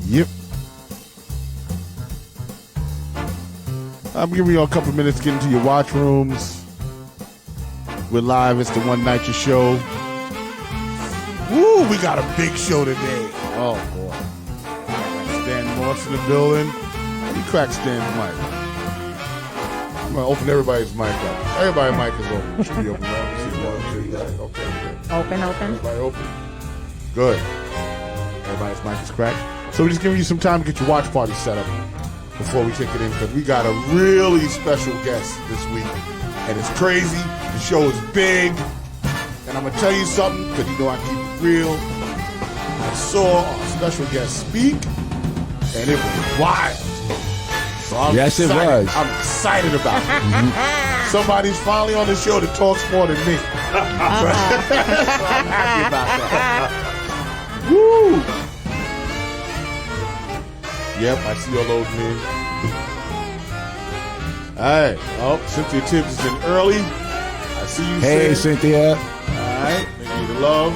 Yep. I'm giving you a couple minutes to get into your watch rooms. We're live. It's the NYCHA show. Woo, we got a big show today. Oh, boy. Stan Morse in the building. Let me crack Stan's mic. I'm going to open everybody's mic up. Everybody's mic is open. It should be open, right? Okay, good. Open. Everybody open? Good. Everybody's mic is cracked. So we're just giving you some time to get your watch party set up before we kick it in, because we got a really special guest this week. And it's crazy. The show is big. And I'm going to tell you something, because you know I keep it real. I saw our special guest speak, and it was wild. So I'm excited. It was. I'm excited about it. Somebody's finally on the show that talks more than me. So I'm happy about that. Woo! Yep, I see all those men. All right. Oh, Cynthia Tibbs is in early. I see you. Hey, Sid. Cynthia. All right. Thank you the love.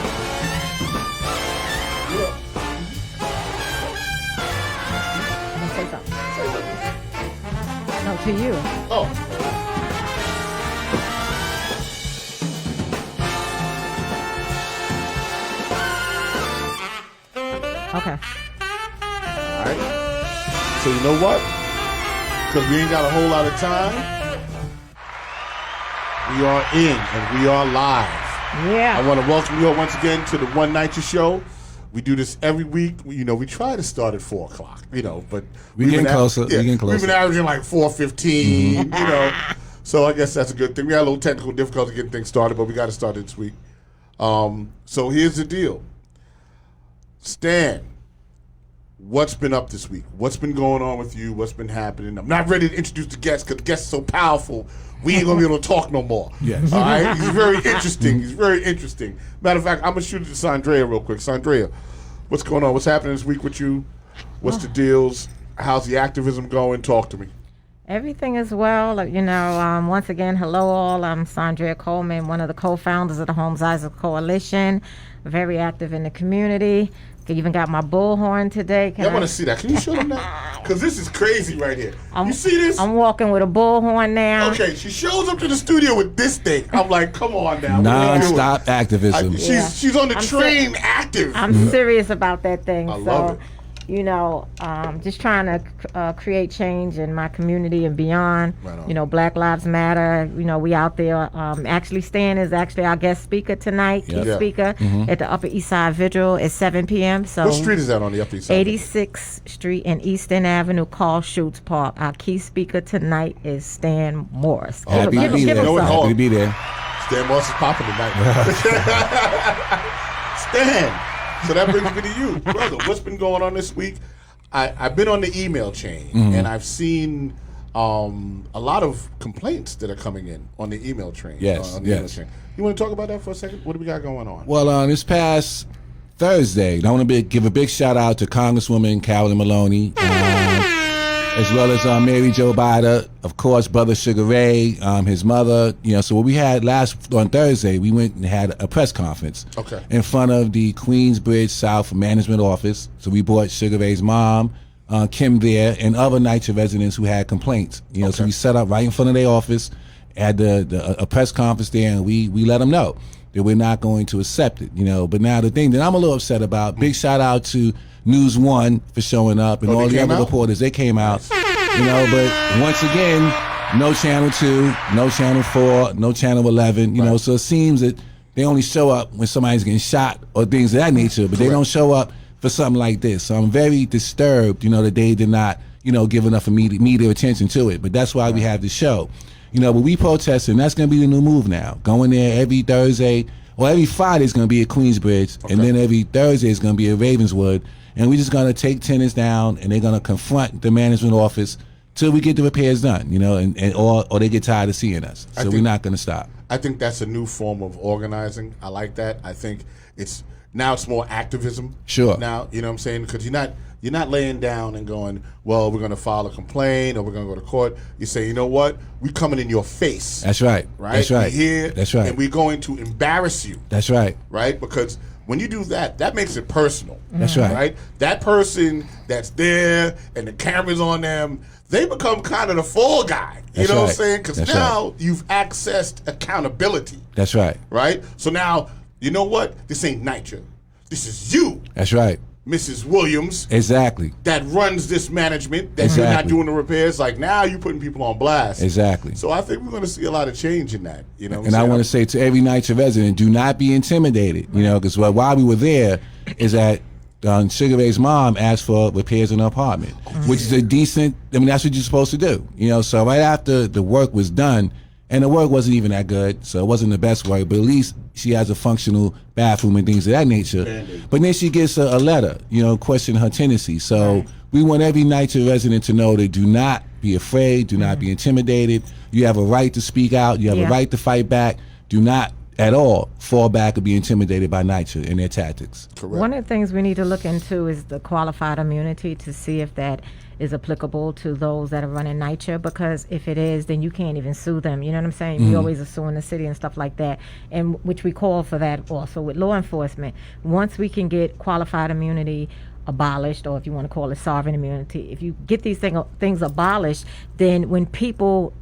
Say something. No, to you. Oh. Okay. All right. So you know what? Because we ain't got a whole lot of time, we are in and we are live. Yeah. I want to welcome you all once again to the NYCHA show. We do this every week. We try to start at 4 o'clock, but We're getting closer. We've been averaging like 4:15, So I guess that's a good thing. We had a little technical difficulty getting things started, but we got to start this week. So here's the deal. Stan, what's been up this week? What's been going on with you? What's been happening? I'm not ready to introduce the guest because the guest is so powerful. We ain't going to be able to talk no more. Yes. All right? He's very interesting. Matter of fact, I'm going to shoot it to Saundea real quick. Saundea, what's going on? What's happening this week with you? What's the deals? How's the activism going? Talk to me. Everything is well. Once again, hello all. I'm Saundea Coleman, one of the co-founders of the Westside Health Coalition. Very active in the community. I even got my bullhorn today. I want to see that. Can you show them that? Because this is crazy right here. You see this? I'm walking with a bullhorn now. Okay, she shows up to the studio with this thing. I'm like, come on now. Non-stop activism. She's on the train active. I'm serious about that thing. I love it. Just trying to create change in my community and beyond. Right on. Black Lives Matter. We out there. Actually, Stan is actually our guest speaker tonight, key speaker at the Upper East Side Vigil at 7 p.m. So what street is that on the Upper East Side? 86th Street and Eastern Avenue, Carl Schutz Park. Our key speaker tonight is Stan Morse. Happy to be there. Happy to be there. Stan Morse is popping tonight. Stan. So that brings me to you, brother. What's been going on this week? I've been on the email chain, and I've seen a lot of complaints that are coming in on the email train. Yes, on the email chain. You want to talk about that for a second? What do we got going on? Well, this past Thursday, I want to give a big shout out to Congresswoman Carolyn Maloney, as well as Mary Jo Bida, of course, Brother Sugar Ray, his mother. So what we had on Thursday, we went and had a press conference in front of the Queensbridge South Management Office. So we brought Sugar Ray's mom, Kim there, and other NYCHA residents who had complaints. So we set up right in front of their office, had a press conference there, and we let them know that we're not going to accept it. But now the thing that I'm a little upset about, big shout out to News One for showing up and all the other reporters. They came out, but once again, no Channel 2, no Channel 4, no Channel 11, so it seems that they only show up when somebody's getting shot or things of that nature, but they don't show up for something like this. So I'm very disturbed, that they did not, give enough media attention to it. But that's why we have the show. But we protesting, that's going to be the new move now. Going there every Thursday, or every Friday is going to be at Queensbridge, and then every Thursday is going to be at Ravenswood. And we're just going to take tenants down, and they're going to confront the management office till we get the repairs done, or they get tired of seeing us. So we're not going to stop. I think that's a new form of organizing. I like that. I think it's more activism. Sure. Now, you know what I'm saying? Because you're not laying down and going, well, we're going to file a complaint or we're going to go to court. You say, you know what? We're coming in your face. That's right. Right? That's right. We're here. That's right. And we're going to embarrass you. That's right. Right? Because when you do that, that makes it personal. That's right. Right? That person that's there and the camera's on them, they become kind of the fall guy. You know what I'm saying? Because now you've accessed accountability. That's right. Right? So now, you know what? This ain't NYCHA. This is you. That's right. Mrs. Williams. Exactly. That runs this management, that you're not doing the repairs. Like, now you're putting people on blast. Exactly. So I think we're going to see a lot of change in that. You know what and I want to say to every NYCHA resident, do not be intimidated. You know, because while we were there, is that Sugar Ray's mom asked for repairs in her apartment, which is a decent, I mean, that's what you're supposed to do. You know, so right after the work was done, and the work wasn't even that good, so it wasn't the best work, but at least she has a functional bathroom and things of that nature. But then she gets a letter, you know, questioning her tenancy. So we want every NYCHA resident to know that do not be afraid, do not be intimidated. You have a right to speak out, you have a right to fight back. Do not at all fall back or be intimidated by NYCHA and their tactics. Correct. One of the things we need to look into is the qualified immunity to see if that is applicable to those that are running NYCHA, because if it is, then you can't even sue them. You know what I'm saying? We always are suing the city and stuff like that, and which we call for that also with law enforcement. Once we can get qualified immunity abolished, or if you want to call it sovereign immunity, if you get these things abolished, then when people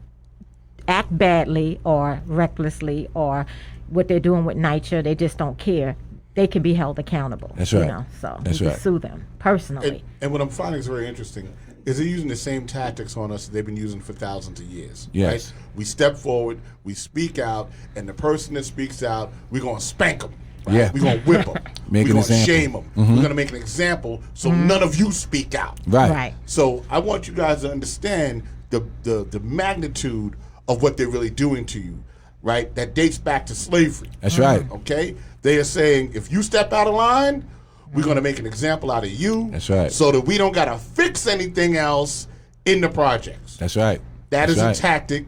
act badly or recklessly or what they're doing with NYCHA, they just don't care, they can be held accountable. That's right. You know, so That's you right. can sue them personally. And what I'm finding is very interesting is they're using the same tactics on us that they've been using for thousands of years. Yes. Right? We step forward, we speak out, and the person that speaks out, we're going to spank them. Right? Yeah. We're going to whip them. Make we're an going to example. shame them. We're going to make an example so none of you speak out. Right. So I want you guys to understand the magnitude of what they're really doing to you, right? That dates back to slavery. That's right. Okay? They are saying, if you step out of line, we're going to make an example out of you. That's right. So that we don't got to fix anything else in the projects. That's right. That That's is right. a tactic,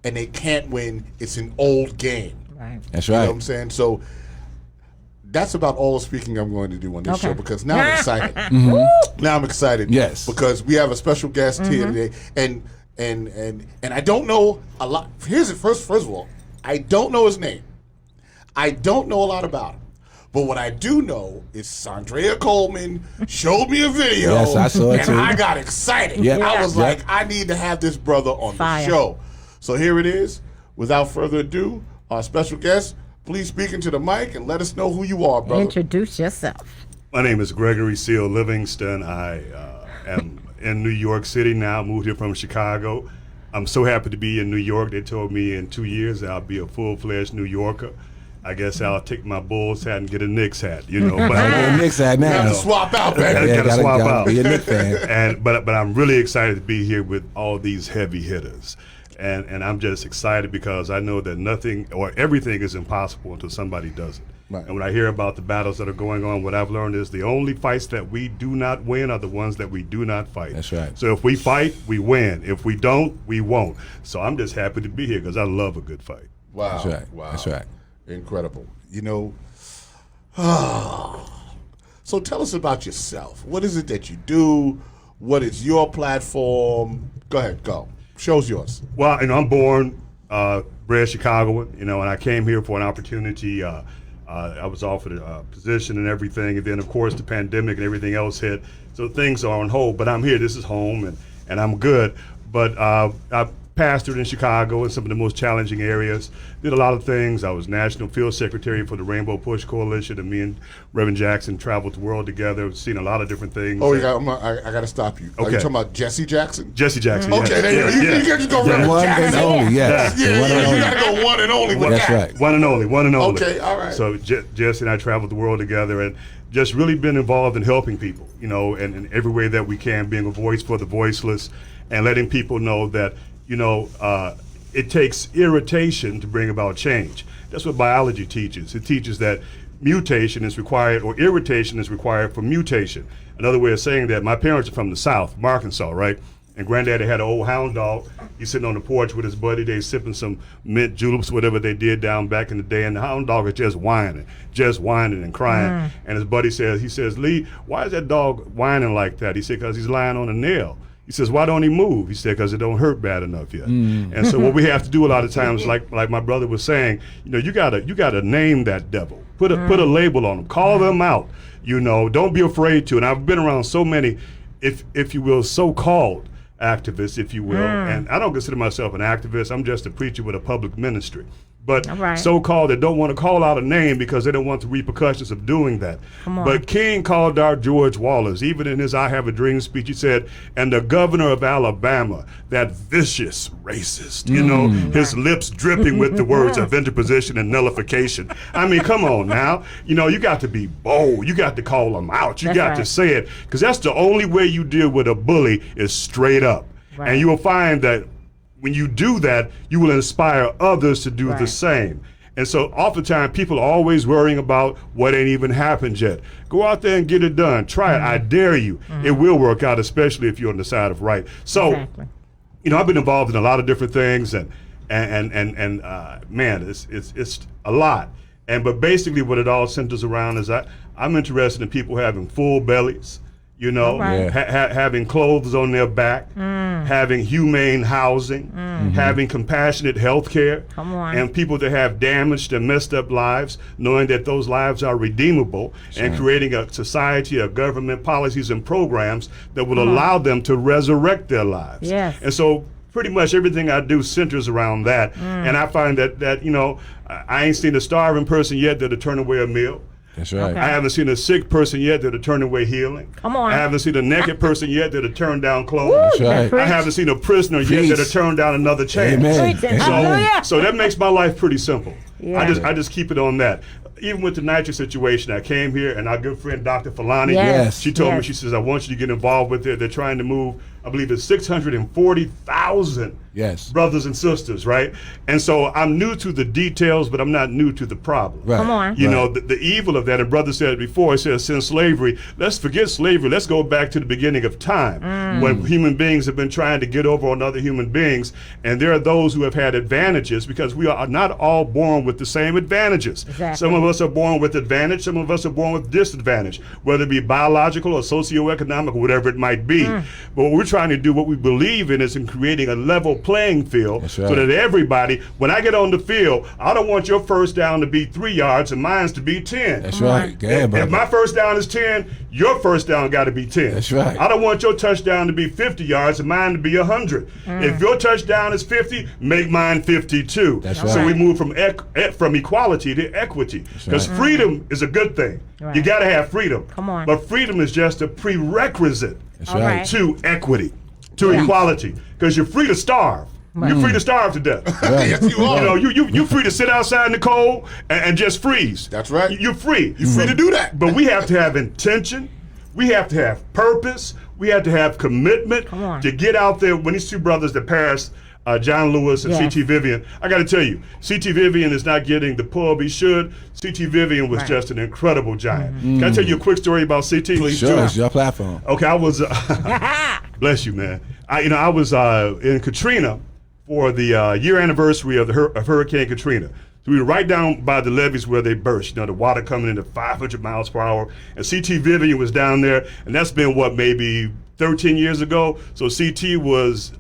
and they can't win. It's an old game. Right. That's You know right. what I'm saying? So that's about all the speaking I'm going to do on this show, because now I'm excited. Now I'm excited. Yes. Because we have a special guest here today. And I don't know a lot. Here's it. First of all, I don't know his name. I don't know a lot about him. But what I do know is Saundea Coleman showed me a video. Yes, I saw it and too. I got excited. Yep. I was Yep. like, I need to have this brother on Fire. the show. So here it is. Without further ado, our special guest, please speak into the mic and let us know who you are, brother. Introduce yourself. My name is Gregory Seal Livingston. I am in New York City now, moved here from Chicago. I'm so happy to be in New York. They told me in 2 years I'll be a full-fledged New Yorker. I guess I'll take my Bulls hat and get a Knicks hat, you know. But Get a Knicks hat You have now. to swap out, baby. gotta swap out. Be a Knicks fan. but I'm really excited to be here with all these heavy hitters. And I'm just excited because I know that nothing or everything is impossible until somebody does it. Right. And when I hear about the battles that are going on, what I've learned is the only fights that we do not win are the ones that we do not fight. That's right. So if we fight, we win. If we don't, we won't. So I'm just happy to be here because I love a good fight. Wow. That's right. Wow. That's right. Incredible. You know, so tell us about yourself. What is it that you do? What is your platform? Go ahead, go. Show's yours. Well, I'm born, bred Chicagoan, and I came here for an opportunity. I was offered a position and everything, and then of course the pandemic and everything else hit, so things are on hold. But I'm here. This is home, and I'm good. But I pastored in Chicago in some of the most challenging areas. Did a lot of things. I was National Field Secretary for the RainbowPUSH Coalition, and me and Reverend Jackson traveled the world together, seen a lot of different things. Oh, I got to stop you. Are you Okay. talking about Jesse Jackson? Jesse Jackson. Okay, yes. there you go. You can't just go Reverend One Jackson. and only, yes. Yeah, The one and you only. got to go one and only with That's that. right. One and only, one and only. Okay, all right. So Jesse and I traveled the world together and just really been involved in helping people, and in every way that we can, being a voice for the voiceless and letting people know that, it takes irritation to bring about change. That's what biology teaches. It teaches that mutation is required, or irritation is required for mutation. Another way of saying that, my parents are from the South, from Arkansas, right? And Granddaddy had an old hound dog. He's sitting on the porch with his buddy. They sipping some mint juleps, whatever they did down back in the day. And the hound dog is just whining and crying. And his buddy says, Lee, why is that dog whining like that? He said, because he's lying on a nail. He says, why don't he move? He said, because it don't hurt bad enough yet. And so what we have to do a lot of times, like my brother was saying, you gotta name that devil. Put a label on them. Call them out. Don't be afraid to. And I've been around so many, if you will, so-called activists, if you will. And I don't consider myself an activist. I'm just a preacher with a public ministry. But so-called that don't want to call out a name because they don't want the repercussions of doing that. But King called out George Wallace. Even in his I Have a Dream speech, he said, and the governor of Alabama, that vicious racist, his lips dripping with the words of interposition and nullification. I mean, come on now. You got to be bold. You got to call them out. You got to say it, because that's the only way you deal with a bully is straight up. And you will find that when you do that, you will inspire others to do the same. And so oftentimes people are always worrying about what ain't even happened yet. Go out there and get it done. Try it. I dare you. It will work out, especially if you're on the side of right. So, I've been involved in a lot of different things, and man, it's a lot. But basically what it all centers around is I'm interested in people having full bellies, having clothes on their back, having humane housing, having compassionate health care, and people that have damaged and messed up lives, knowing that those lives are redeemable, and creating a society of government policies and programs that will allow them to resurrect their lives. And so pretty much everything I do centers around that. And I find that I ain't seen a starving person yet that'll turn away a meal. That's right. I haven't seen a sick person yet that'll turn away hehealing. I haven't seen a naked person yet that'll turn down clothes. That's right. I haven't seen a prisoner yet that'll turn down another chance. So that makes my life pretty simple. I just keep it on that. Even with the NYCHA situation, I came here, and our good friend Dr. Falani, she told me, she says, I want you to get involved with it. They're trying to move, I believe it's 640,000 brothers and sisters, right? And so I'm new to the details, but I'm not new to the problem. The evil of that, and brother said it before, he said, since slavery, let's forget slavery. Let's go back to the beginning of time when human beings have been trying to get over on other human beings. And there are those who have had advantages, because we are not all born with the same advantages. Some of us are born with advantage. Some of us are born with disadvantage, whether it be biological or socioeconomic or whatever it might be. But what we're trying to do, what we believe in, is in creating a level playing field so that everybody, when I get on the field, I don't want your first down to be 3 yards and mine's to be 10. That's right. If my first down is 10, your first down got to be 10. That's right. I don't want your touchdown to be 50 yards and mine to be 100. If your touchdown is 50, make mine 52. That's right. So we move from equality to equity. Because freedom is a good thing. You got to have freedom. But freedom is just a prerequisite to equity, to equality. Because you're free to starve. You're free to starve to death. Yes, you are. You're free to sit outside in the cold and just freeze. That's right. You're free. You're free to do that. But we have to have intention. We have to have purpose. We have to have commitment to get out there. When these two brothers that passed, John Lewis and C.T. Vivian, I got to tell you, C.T. Vivian is not getting the pub he should. C.T. Vivian was just an incredible giant. Can I tell you a quick story about C.T.? Please, sure, it's your platform. Okay, I was, bless you, man. I was in Katrina for the year anniversary of Hurricane Katrina. So we were right down by the levees where they burst, the water coming in at 500 miles per hour. And C.T. Vivian was down there, and that's been, maybe 13 years ago? So C.T. was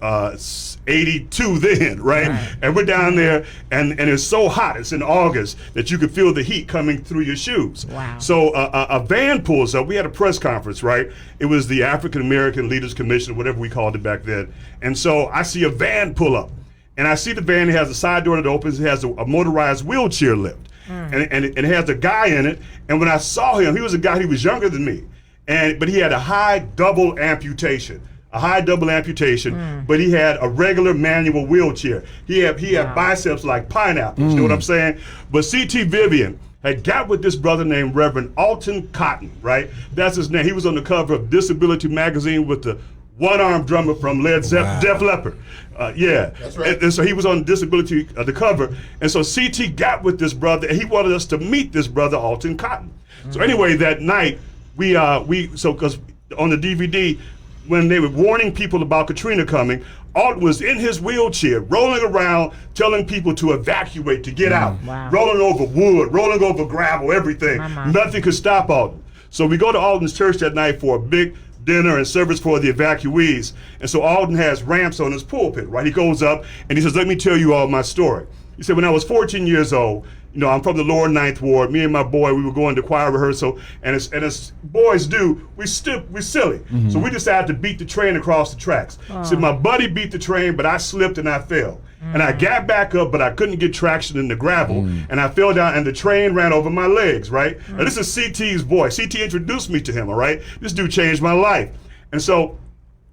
82 then, right? And we're down there, and it's so hot, it's in August, that you could feel the heat coming through your shoes. So a van pulls up. We had a press conference, right? It was the African American Leaders Commission, whatever we called it back then. And so I see a van pull up. And I see the van, it has a side door that opens, it has a motorized wheelchair lift. And it has a guy in it. And when I saw him, he was a guy, he was younger than me. But he had a high double amputation, but he had a regular manual wheelchair. He had biceps like pineapples, you know what I'm saying? But C.T. Vivian had got with this brother named Reverend Alton Cotton, right? That's his name. He was on the cover of Disability Magazine with the one-armed drummer from Def Leppard. That's right. And so he was on Disability, the cover. And so C.T. got with this brother, and he wanted us to meet this brother, Alton Cotton. So anyway, that night, because on the DVD, when they were warning people about Katrina coming, Alton was in his wheelchair, rolling around, telling people to evacuate, to get out, rolling over wood, rolling over gravel, everything. Nothing could stop Alton. So we go to Alton's church that night for a big dinner and service for the evacuees. And so Alden has ramps on his pulpit, right? He goes up and he says, let me tell you all my story. He said, when I was 14 years old, I'm from the lower 9th Ward. Me and my boy, we were going to choir rehearsal, and as boys do, we're silly. Mm-hmm. So we decided to beat the train across the tracks. So my buddy beat the train, but I slipped and I fell. And I got back up, but I couldn't get traction in the gravel, and I fell down, and the train ran over my legs, right? Now, this is CT's boy. CT introduced me to him, all right? This dude changed my life. And so,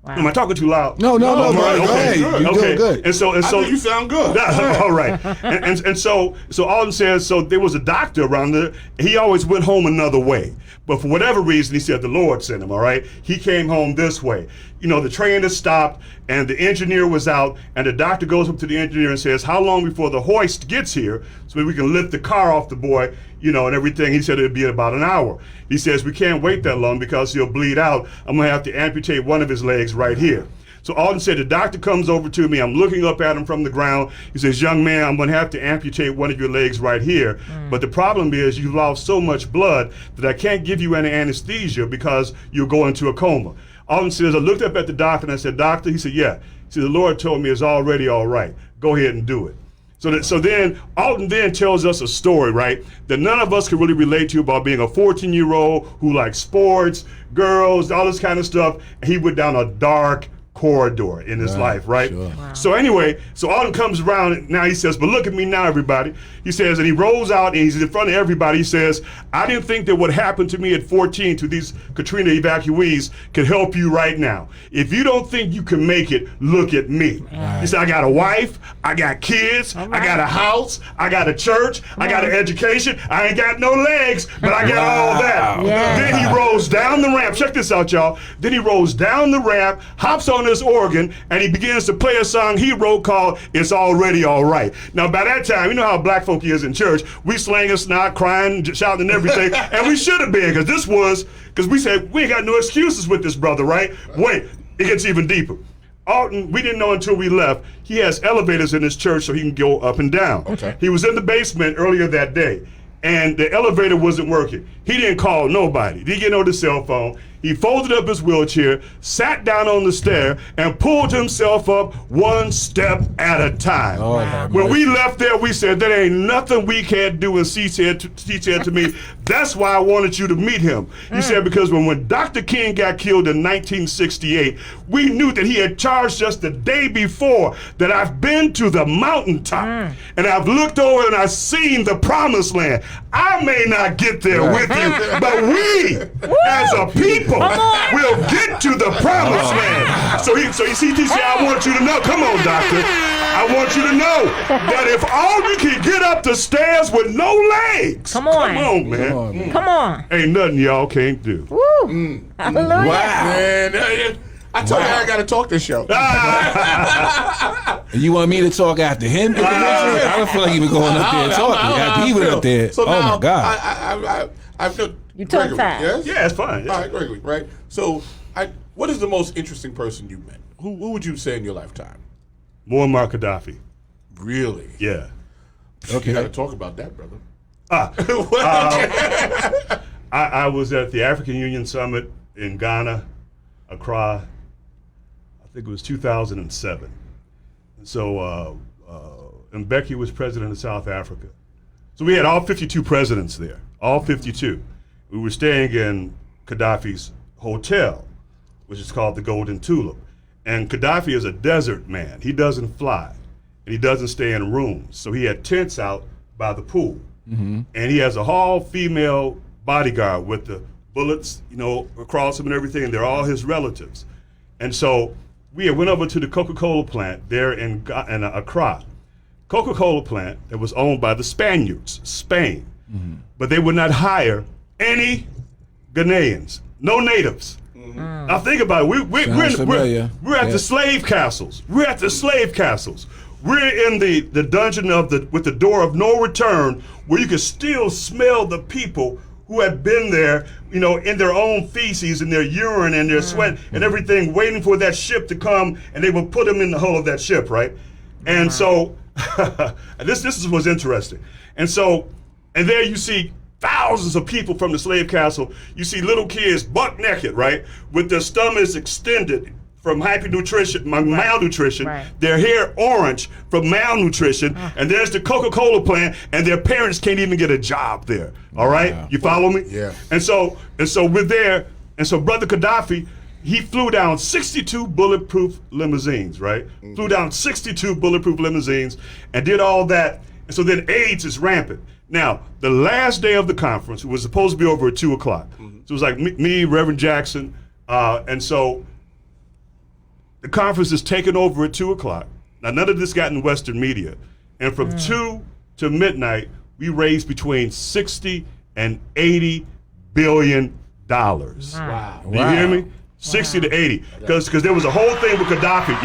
am I talking too loud? No, bro, okay. You're doing good. And so, I think you sound good. all right. And so Alden says, so there was a doctor around there. He always went home another way. But for whatever reason, he said the Lord sent him, all right? He came home this way. The train has stopped, and the engineer was out, and the doctor goes up to the engineer and says, how long before the hoist gets here so we can lift the car off the boy, and everything? He said it'd be about an hour. He says, we can't wait that long because he'll bleed out. I'm going to have to amputate one of his legs right here. So Alden said, the doctor comes over to me. I'm looking up at him from the ground. He says, young man, I'm going to have to amputate one of your legs right here. But the problem is you've lost so much blood that I can't give you any anesthesia because you'll go into a coma. Alden says, I looked up at the doctor and I said, doctor? He said, yeah. He said, the Lord told me it's already all right. Go ahead and do it. So then Alden then tells us a story, right, that none of us can really relate to about being a 14-year-old who likes sports, girls, all this kind of stuff. And he went down a dark corridor in his life, right? Sure. Wow. So anyway, so Alden comes around and now he says, but look at me now, everybody. He says, and he rolls out and he's in front of everybody. He says, I didn't think that what happened to me at 14 to these Katrina evacuees could help you right now. If you don't think you can make it, look at me. Right. He said, I got a wife, I got kids, I got a house, I got a church, I got an education, I ain't got no legs, but I got all that. Yeah. Then he rolls down the ramp. Check this out, y'all. Then he rolls down the ramp, hops on his organ, and he begins to play a song he wrote called It's Already All Right. Now, by that time, you know how black folk is in church. We slanging snot, crying, shouting and everything, and we should have been, because we said, we ain't got no excuses with this brother, right? Wait, it gets even deeper. Alden, we didn't know until we left, he has elevators in his church so he can go up and down. Okay. He was in the basement earlier that day, and the elevator wasn't working. He didn't call nobody. Didn't get on the cell phone. He folded up his wheelchair, sat down on the stair, and pulled himself up one step at a time. Oh, wow. When we left there, we said, there ain't nothing we can't do. And she said to me, that's why I wanted you to meet him. He said, because when Dr. King got killed in 1968, we knew that he had charged us the day before that I've been to the mountaintop, and I've looked over and I've seen the promised land. I may not get there with you, but we, as a people, will get to the promised land. So he said, I want you to know, come on, doctor, I want you to know that if Alden can get up the stairs with no legs, come on, man. Come on. Ain't nothing y'all can't do. Woo. Hallelujah. Wow. Man, I told you I got to talk this show. You want me to talk after him? I don't feel like even going up there and talking after he went up there. So oh now, my God. I feel you talk fast. Yes? Yeah, it's fine. Yeah. All right, Gregory, right? So what is the most interesting person you met? Who would you say in your lifetime? Muammar Gaddafi. Really? Yeah. Okay. You got to talk about that, brother. I was at the African Union Summit in Ghana, Accra. I think it was 2007. And so Mbeki was president of South Africa. So we had all 52 presidents there, all 52. We were staying in Gaddafi's hotel, which is called the Golden Tulip. And Gaddafi is a desert man. He doesn't fly, and he doesn't stay in rooms. So he had tents out by the pool. Mm-hmm. And he has a all-female bodyguard with the bullets, across him and everything, and they're all his relatives. And so we went over to the Coca-Cola plant there in Accra. Coca-Cola plant that was owned by the Spaniards, Spain. Mm-hmm. But they would not hire any Ghanaians, no natives. Mm-hmm. Now think about it. We're at the slave castles. We're at the slave castles. We're in the dungeon with the door of no return, where you can still smell the people who had been there, in their own feces and their urine and their sweat and everything, waiting for that ship to come, and they would put them in the hull of that ship, right? And so this was interesting. And there you see thousands of people from the slave castle. You see little kids buck naked, right, with their stomachs extended from malnutrition, their hair orange from malnutrition, and there's the Coca-Cola plant, and their parents can't even get a job there. All right, you follow me? Yeah. And so we're there, and so Brother Gaddafi, he flew down 62 bulletproof limousines, right? Flew down 62 bulletproof limousines and did all that. And so then AIDS is rampant. Now, the last day of the conference, it was supposed to be over at 2 o'clock. So it was like me, Reverend Jackson, and so the conference is taken over at 2 o'clock. Now, none of this got in Western media. And from 2 to midnight, we raised between 60 and 80 billion dollars. Wow. Do you hear me? 60 to 80. Because there was a whole thing with Gaddafi,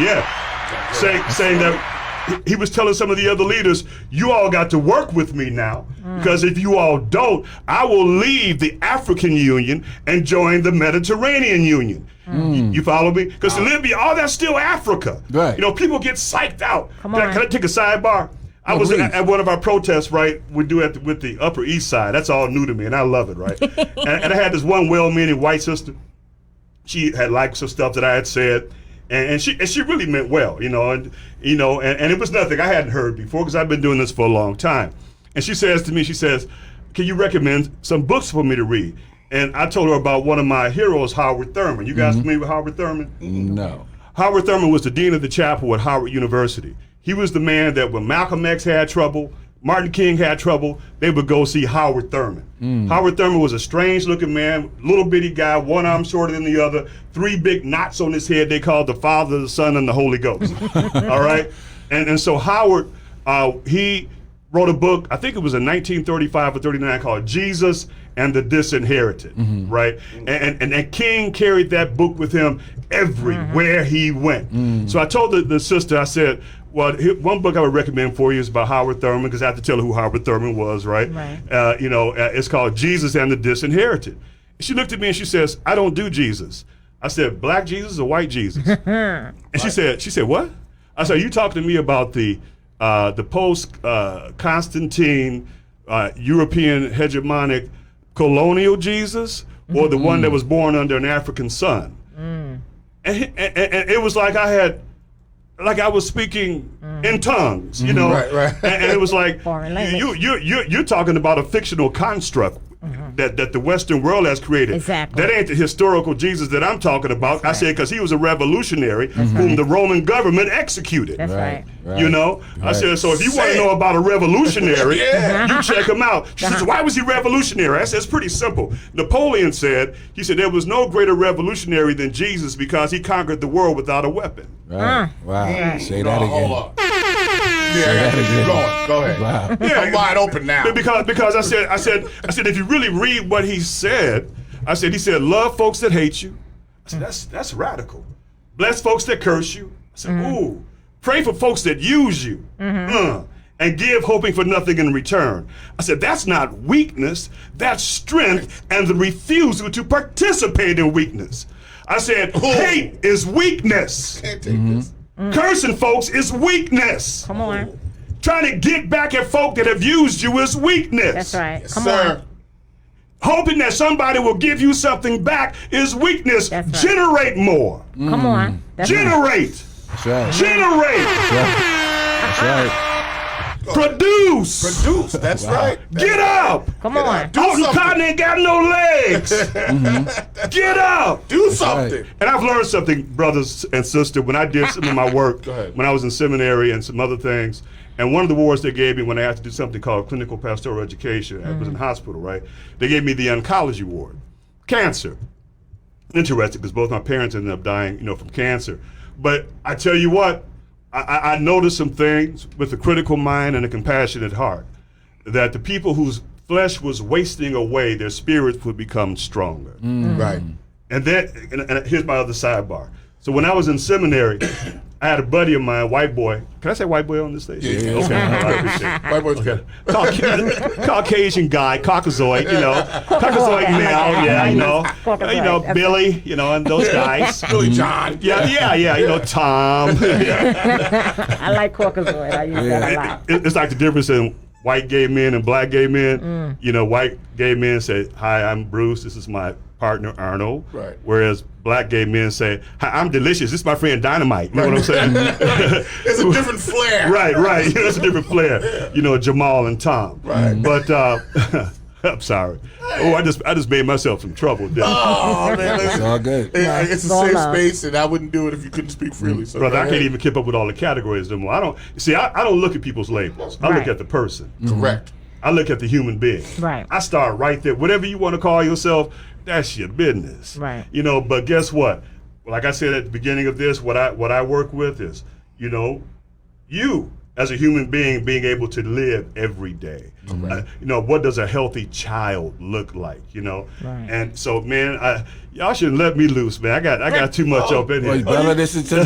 saying that he was telling some of the other leaders, you all got to work with me now, because if you all don't, I will leave the African Union and join the Mediterranean Union. You follow me? Because Libya, all that's still Africa. Right. You know, people get psyched out. Come on. Can I take a sidebar? I was please. at one of our protests, right, we do with the Upper East Side. That's all new to me, and I love it, right? and I had this one well-meaning white sister. She had liked some stuff that I had said. And she really meant well, and it was nothing I hadn't heard before, because I've been doing this for a long time. And she says to me, can you recommend some books for me to read? And I told her about one of my heroes, Howard Thurman. You guys familiar with Howard Thurman? No. Howard Thurman was the dean of the chapel at Howard University. He was the man that when Malcolm X had trouble, Martin King had trouble, they would go see Howard Thurman. Howard Thurman was a strange-looking man, little bitty guy, one arm shorter than the other, 3 big knots on his head they called the Father, the Son, and the Holy Ghost. All right? And so Howard, he wrote a book, I think it was in 1935 or 39, called Jesus and the Disinherited, right? And King carried that book with him everywhere he went. So I told the sister, I said, well, one book I would recommend for you is by Howard Thurman, because I have to tell her who Howard Thurman was, right? It's called Jesus and the Disinherited. She looked at me and she says, I don't do Jesus. I said, black Jesus or white Jesus? And she said, what? I said, are you talking to me about the post-Constantine European hegemonic colonial Jesus, or the one that was born under an African sun? And it was like I was speaking in tongues, Right. And it was like, Foreign language. you're talking about a fictional construct that the Western world has created. Exactly. That ain't the historical Jesus that I'm talking about. I said, because he was a revolutionary whom the Roman government executed. That's right. I said, so if you want to know about a revolutionary, you check him out. She says, why was he revolutionary? I said, it's pretty simple. Napoleon said, there was no greater revolutionary than Jesus, because he conquered the world without a weapon. Right. Wow. Say that again. Hold up. Yeah, keep going. Go ahead. Wow. Yeah, I'm wide open now. Because I said, if you really read what he said, he said, love folks that hate you. I said, that's radical. Bless folks that curse you. I said, ooh. Pray for folks that use you. And give, hoping for nothing in return. I said, that's not weakness, that's strength and the refusal to participate in weakness. I said, hate is weakness. Can't take this. Cursing folks is weakness. Come on. Trying to get back at folk that have used you is weakness. That's right. Yes, Come sir. on. Hoping that somebody will give you something back is weakness. That's right. Generate more. Come on. That's right. Generate. That's right. Generate. That's right. Produce. That's right. Get up. Come on. Dalton Cotton ain't got no legs. Get up. Do something. And I've learned something, brothers and sisters, when I did some of my work, when I was in seminary and some other things. And one of the awards they gave me when I had to do something called clinical pastoral education, I was in hospital, right? They gave me the oncology award. Cancer. Interesting, because both my parents ended up dying, from cancer. But I tell you what, I noticed some things with a critical mind and a compassionate heart, that the people whose flesh was wasting away, their spirits would become stronger. Right. And here's my other sidebar. So when I was in seminary, I had a buddy of mine, white boy. Can I say white boy on this stage? Yeah. Okay, I appreciate it. White boy's good. Caucasian guy, Caucasoid, Caucasoid male, Caucasoid. Billy, and those guys. Billy John. Yeah, Tom. I like Caucasoid. I use that a lot. It's like the difference in white gay men and black gay men. You know, white gay men say, "Hi, I'm Bruce. This is my partner Arnold." Right. Whereas black gay men say, "Hi, I'm Delicious. This is my friend Dynamite." You know what I'm saying? It's a different flair. Right. You know, it's a different flair. Yeah. You know, Jamal and Tom. Right. But I'm sorry. Oh, I just made myself some trouble. Didn't I? Oh man, It's all good. It's a All safe love. space, and I wouldn't do it if you couldn't speak freely. So Brother, go I can't ahead. even keep up with all the categories anymore. I don't look at people's labels. I look Right. at the person. Correct. I look at the human being. Right. I start right there. Whatever you want to call yourself, that's your business. Right. You know, but guess what? Like I said at the beginning of this, what I work with is, you know, you as a human being being able to live every day. You know, what does a healthy child look like? You know, Right. and so man, y'all shouldn't let me loose, man. I got too much up in Well, here. brother, this is the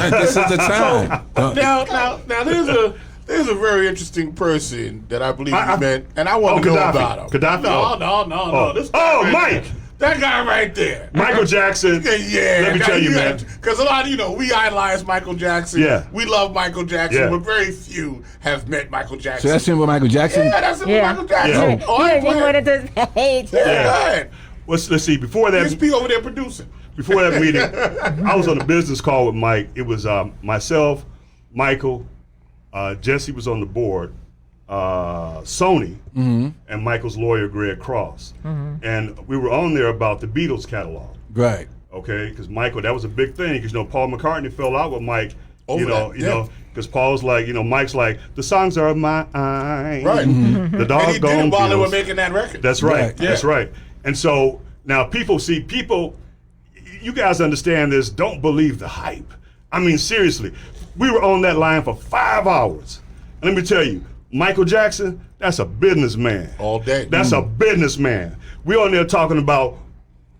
time. Now, there's a very interesting person that I believe you met, and I want to know Gaddafi. about him. Gaddafi? No. Oh. This guy Oh, right Mike. there. That guy right there. Michael Jackson. Yeah, Let me tell you, man. Because a lot of, we idolize Michael Jackson. Yeah. We love Michael Jackson, Yeah. but very few have met Michael Jackson. So that's him with Michael Jackson? Yeah, that's him with Yeah. Michael Jackson. Yeah. Oh, I You playing. wanted to hate. Go ahead. Let's see. Before that, Just be over there producing. Before that meeting, I was on a business call with Mike. It was myself, Michael, Jesse was on the board, Sony, and Michael's lawyer, Greg Cross. And we were on there about the Beatles catalog, Right. okay? Because Michael, that was a big thing, because, Paul McCartney fell out with Mike, Over you know, that, because Paul's like, Mike's like, the songs are mine. Right. The And he did doggone it while they were Beatles. making that record. That's right. Right. That's Yeah. right. And so now people, you guys understand this, don't believe the hype. I mean, seriously, we were on that line for 5 hours. And let me tell you, Michael Jackson, that's a businessman. All day. That's a businessman. We're on there talking about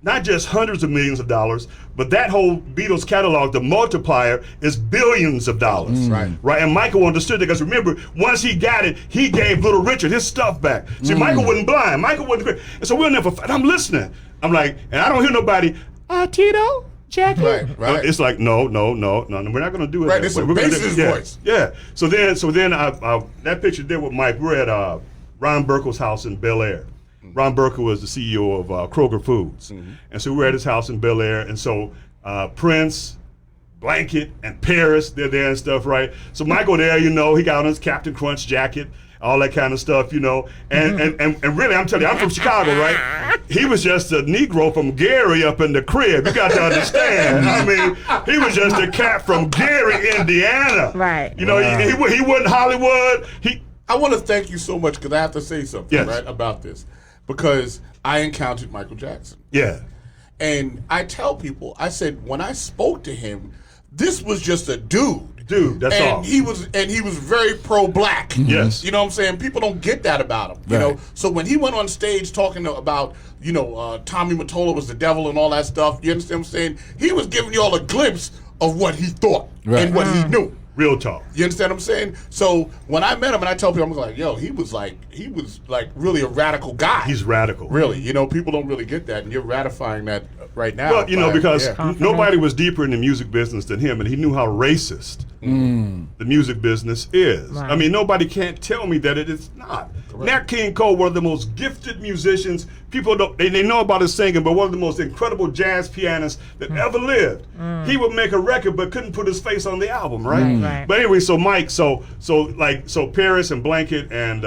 not just hundreds of millions of dollars, but that whole Beatles catalog, the multiplier is billions of dollars. Right. Right. And Michael understood that, because remember, once he got it, he gave Little Richard his stuff back. See, Michael wasn't blind. Michael wasn't crazy. And so we're in there and I'm listening. I'm like, and I don't hear nobody, Tito, Jackie. Right. It's like, no, we're not going to do it. Right, that it's way. a We're gonna bassist do- yeah, voice. Yeah. So then I that picture there with Mike, we're at Ron Burkle's house in Bel Air. Ron Burkle was the CEO of Kroger Foods. And so we're at his house in Bel Air. And so Prince, Blanket, and Paris, they're there and stuff, right? So Michael there, he got on his Captain Crunch jacket, all that kind of stuff, And really, I'm telling you, I'm from Chicago, right? He was just a Negro from Gary up in the crib. You got to understand. I mean, he was just a cat from Gary, Indiana. Right. He wasn't Hollywood. I want to thank you so much, because I have to say something Yes. right about this, because I encountered Michael Jackson. Yeah. And I tell people, I said, when I spoke to him, this was just a dude. That's and all. he was very pro-black. Yes. You know what I'm saying? People don't get that about him. You Right. know. So when he went on stage talking about, Tommy Mottola was the devil and all that stuff, you understand what I'm saying? He was giving you all a glimpse of what he thought and what he knew. Real talk. You understand what I'm saying? So when I met him and I tell people, I'm like, yo, he was like really a radical guy. He's radical. Really, people don't really get that, and you're ratifying that right now. Well, because Yeah. nobody was deeper in the music business than him, and he knew how racist the music business is. Right. I mean, nobody can't tell me that it is not. Nat King Cole, one of the most gifted musicians. People don't they know about his singing, but one of the most incredible jazz pianists that ever lived. He would make a record, but couldn't put his face on the album, right? Right. But anyway, so Mike, so Paris and Blanket and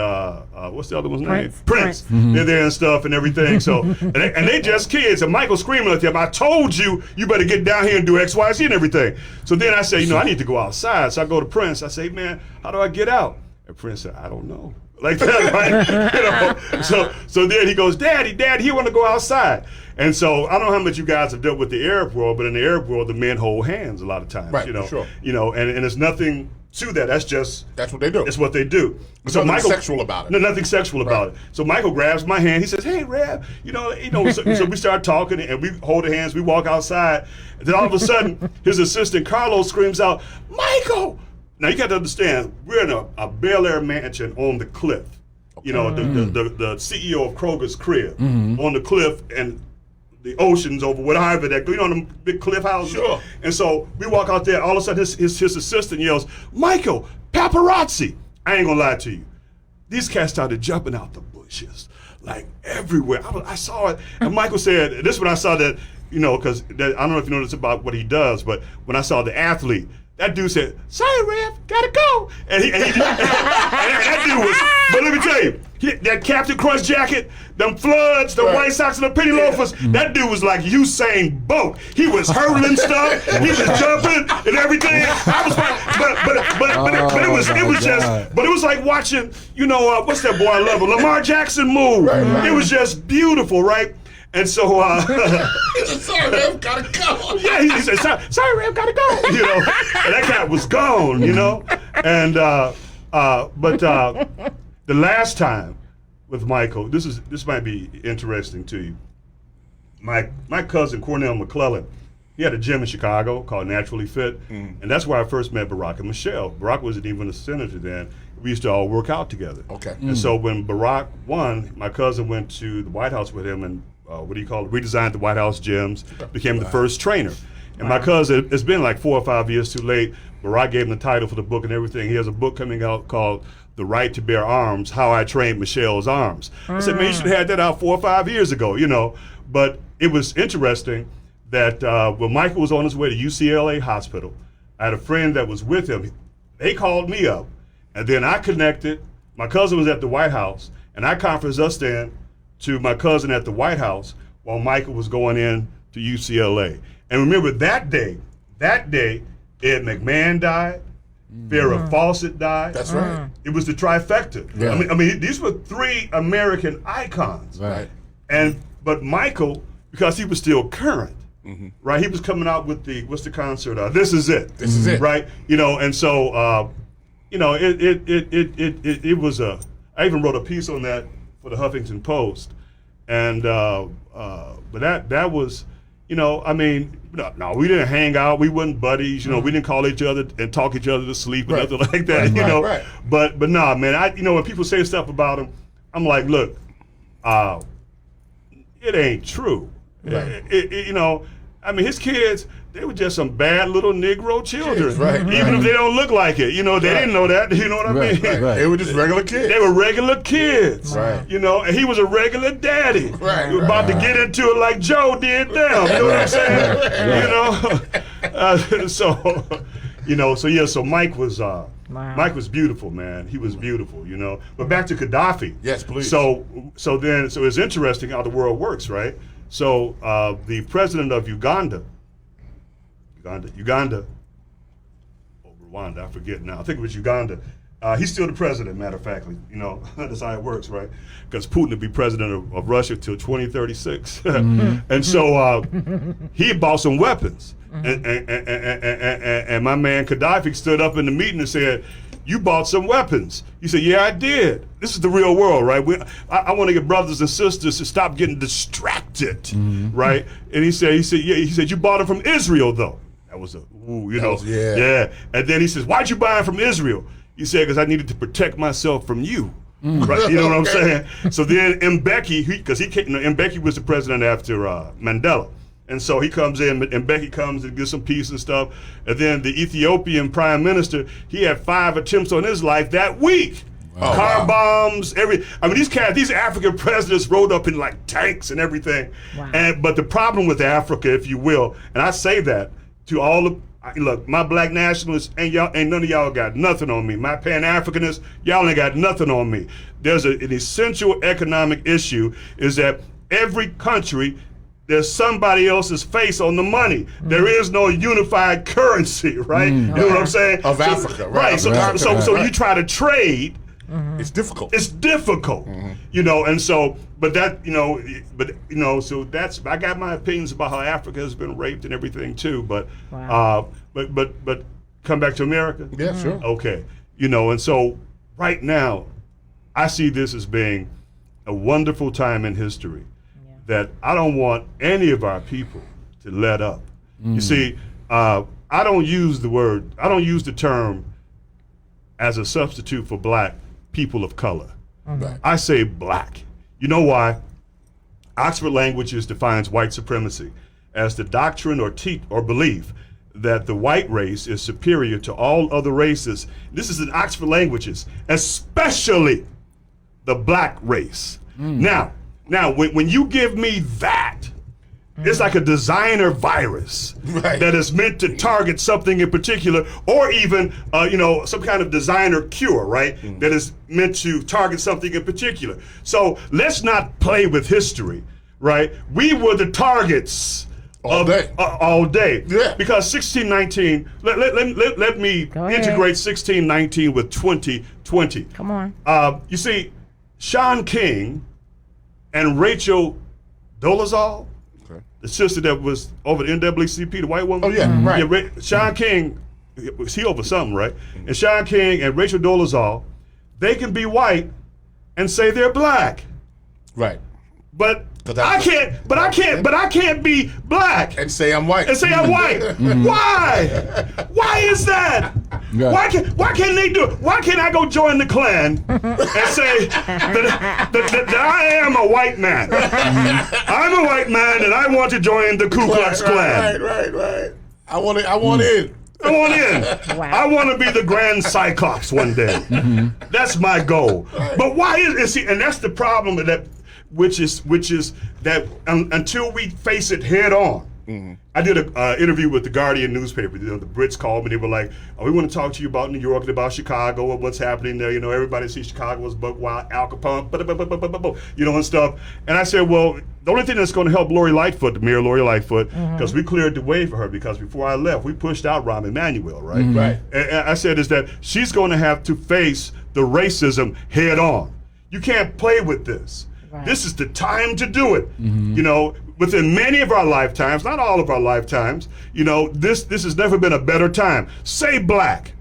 what's the other one's name? Prince. They're there and stuff and everything. So and they just kids. And Michael screaming at them, "I told you, you better get down here and do X, Y, Z and everything." So then I say, I need to go outside. So I go to Prince. I say, man, how do I get out? And Prince said, I don't know. Like that, right? So then he goes, Daddy, he want to go outside. And so I don't know how much you guys have dealt with the Arab world, but in the Arab world, the men hold hands a lot of times. Right, sure. And there's nothing to that. That's what they do. It's what they do. There's nothing sexual about it. No, nothing sexual about it. So Michael grabs my hand. He says, "Hey, Rab, So we start talking and we hold hands. We walk outside. And then all of a sudden, his assistant Carlos screams out, "Michael!" Now you got to understand, we're in a Bel Air mansion on the cliff. The CEO of Kroger's crib on the cliff, and the ocean's over, whatever that, the big cliff houses. Sure. And so we walk out there, all of a sudden his assistant yells, "Michael, paparazzi!" I ain't gonna lie to you. these cats started jumping out the bushes, like everywhere. I saw it, and Michael said, this is when I saw that, because I don't know if you know this about what he does, but when I saw the athlete, that dude said, "Sorry, Rev, gotta go." And that dude was, but let me tell you, that Captain Crunch jacket, them floods, the white socks, and the penny loafers, that dude was like Usain Bolt. He was hurling stuff, he was jumping and everything. I was like, but it was like watching, what's that boy I love, Lamar Jackson move. Right. It was just beautiful, right? And so, sorry, Rev, gotta go. Yeah, he said, sorry, Rev, gotta go. And that cat was gone, And but the last time with Michael, this might be interesting to you. My cousin Cornell McClellan, he had a gym in Chicago called Naturally Fit, and that's where I first met Barack and Michelle. Barack wasn't even a senator then. We used to all work out together. Okay. And so when Barack won, my cousin went to the White House with him and redesigned the White House gyms, became the first trainer. And my cousin, it's been like 4 or 5 years too late. Barack gave him the title for the book and everything. He has a book coming out called The Right to Bear Arms, How I Trained Michelle's Arms. I said, man, you should have had that out 4 or 5 years ago, But it was interesting that when Michael was on his way to UCLA Hospital, I had a friend that was with him. They called me up, and then I connected. My cousin was at the White House, and I conferenced us then to my cousin at the White House while Michael was going in to UCLA. And remember that day, Ed McMahon died, Farrah Fawcett died. That's right. It was the trifecta. Yeah. I mean, these were 3 American icons. Right. But Michael, because he was still current, right? He was coming out with what's the concert? This Is It. This is it. Right? And so, it was I even wrote a piece on that for the Huffington Post, and but that was, no, we didn't hang out, we weren't buddies, we didn't call each other and talk each other to sleep or nothing like that, Right. But nah, man, when people say stuff about him, I'm like, look, it ain't true. Right. His kids, they were just some bad little Negro children. Right. Even if they don't look like it. They didn't know that. You know what I mean? Right. They were just regular kids. They were regular kids. Right. And he was a regular daddy. Right. About to get into it like Joe did them. You know what I'm saying? So Mike was Mike was beautiful, man. He was beautiful, But back to Gaddafi. Yes, please. So it's interesting how the world works, right? So the president of Uganda, or Rwanda, I forget now. I think it was Uganda. He's still the president, matter of fact. That's how it works, right? Because Putin will be president of Russia till 2036. And so he bought some weapons. And my man Gaddafi stood up in the meeting and said, "You bought some weapons." He said, "Yeah, I did. This is the real world, right? I want to get brothers and sisters to stop getting distracted, right?" And he said, "You bought them from Israel, though." That was yeah. And then he says, "Why'd you buy them from Israel?" He said, "Because I needed to protect myself from you." Right? You know what I'm saying? So then Mbeki, because Mbeki was the president after Mandela. And so he comes in, and Becky comes and gives some peace and stuff. And then the Ethiopian prime minister, he had 5 attempts on his life that week. Wow. Car bombs, these African presidents rode up in like tanks and everything. Wow. But the problem with Africa, if you will, and I say that to all the, look, my black nationalists, ain't none of y'all got nothing on me. My Pan-Africanists, y'all ain't got nothing on me. There's an essential economic issue, is that every country, there's somebody else's face on the money. There is no unified currency, right? You know what I'm saying? Of Africa, right? So you try to trade. It's difficult. It's difficult, and so, so that's, I got my opinions about how Africa has been raped and everything too, but come back to America? Yeah, sure. Okay, and so right now, I see this as being a wonderful time in history that I don't want any of our people to let up. You see, I don't use the term as a substitute for black people of color. Right. I say black. You know why? Oxford Languages defines white supremacy as the doctrine or belief that the white race is superior to all other races. This is in Oxford Languages, especially the black race. Now, when you give me that, it's like a designer virus that is meant to target something in particular, or even, some kind of designer cure, right? That is meant to target something in particular. So let's not play with history, right? We were the targets all day. Yeah. Because 1619, let me integrate 1619 with 2020. Come on. You see, Sean King and Rachel Dolezal, the sister that was over the NAACP, the white woman. Oh, yeah, right. Yeah, Sean King, was he over something, right? And Sean King and Rachel Dolezal, they can be white and say they're black. Right. But I can't be black And say I'm white. Why? Why is that? Yeah. Why can't they do it? Why can't I go join the Klan and say that I am a white man? I'm a white man and I want to join the Ku Klux Klan. Right. I want in. I want in. Wow. I want to be the Grand Cyclops one day. That's my goal. But why is it? And that's the problem with that. Which is that until we face it head on. I did an interview with the Guardian newspaper. The Brits called me. They were like, we want to talk to you about New York and about Chicago and what's happening there. Everybody sees Chicago as buck wild, Al Capone, and stuff. And I said, well, the only thing that's going to help Lori Lightfoot, Mayor Lori Lightfoot, because we cleared the way for her, because before I left, we pushed out Rahm Emanuel, right? Right. And I said is that she's going to have to face the racism head on. You can't play with this. Right. This is the time to do it. Within many of our lifetimes, not all of our lifetimes, this has never been a better time. Say black.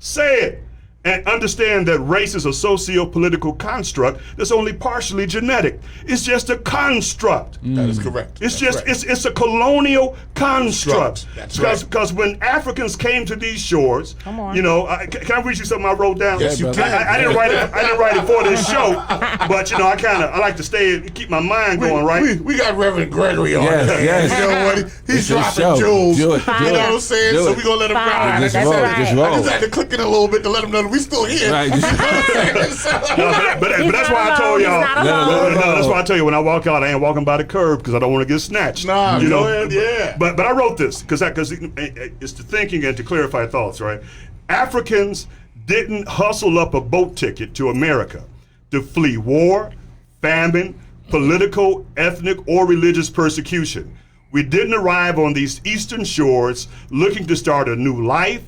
Say it. And understand that race is a socio-political construct that's only partially genetic. It's just a construct. That is correct. It's it's a colonial construct. That's right. Because when Africans came to these shores, Come on. can I read you something I wrote down? Yes, you can. I didn't write it. I didn't write it for this show, but I like to keep my mind going, right? We got Reverend Gregory on. Yes. You know what? He's It's his dropping show. jewels. Do it. You know what I'm saying? Do So it. we're gonna let him ride. Just That's roll. right. Just I roll. just had to click in a little bit to let him know that we still here. Right. But He's that's not why I told alone. y'all. He's not alone. No, that's why I tell you when I walk out, I ain't walking by the curb because I don't want to get snatched. Nah, go ahead, yeah. But I wrote this because it's the thinking and to clarify thoughts, right? Africans didn't hustle up a boat ticket to America to flee war, famine, political, ethnic, or religious persecution. We didn't arrive on these eastern shores looking to start a new life,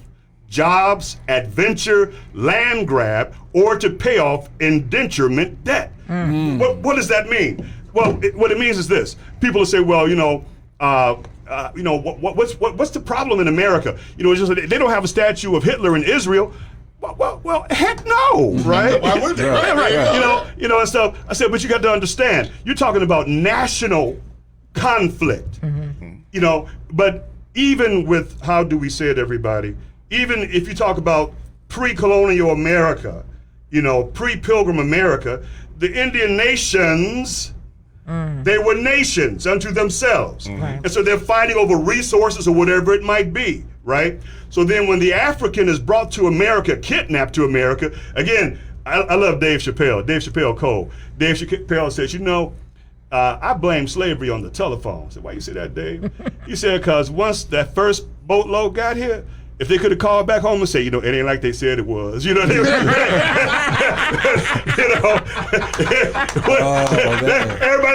jobs, adventure, land grab, or to pay off indenturement debt. What does that mean? Well, what it means is this. People will say, well, what's the problem in America? It's just that they don't have a statue of Hitler in Israel. Well, heck no, right? Why would they? Right. Yeah. And stuff. I said, but you got to understand, you're talking about national conflict. But even with, how do we say it, everybody? Even if you talk about pre-colonial America, pre-Pilgrim America, the Indian nations, they were nations unto themselves. And so they're fighting over resources or whatever it might be, right? So then when the African is brought to America, kidnapped to America, again, I love Dave Chappelle Cole. Dave Chappelle says, I blame slavery on the telephone. I said, why you say that, Dave? He said, because once that first boatload got here, if they could have called back home and say, it ain't like they said it was. Everybody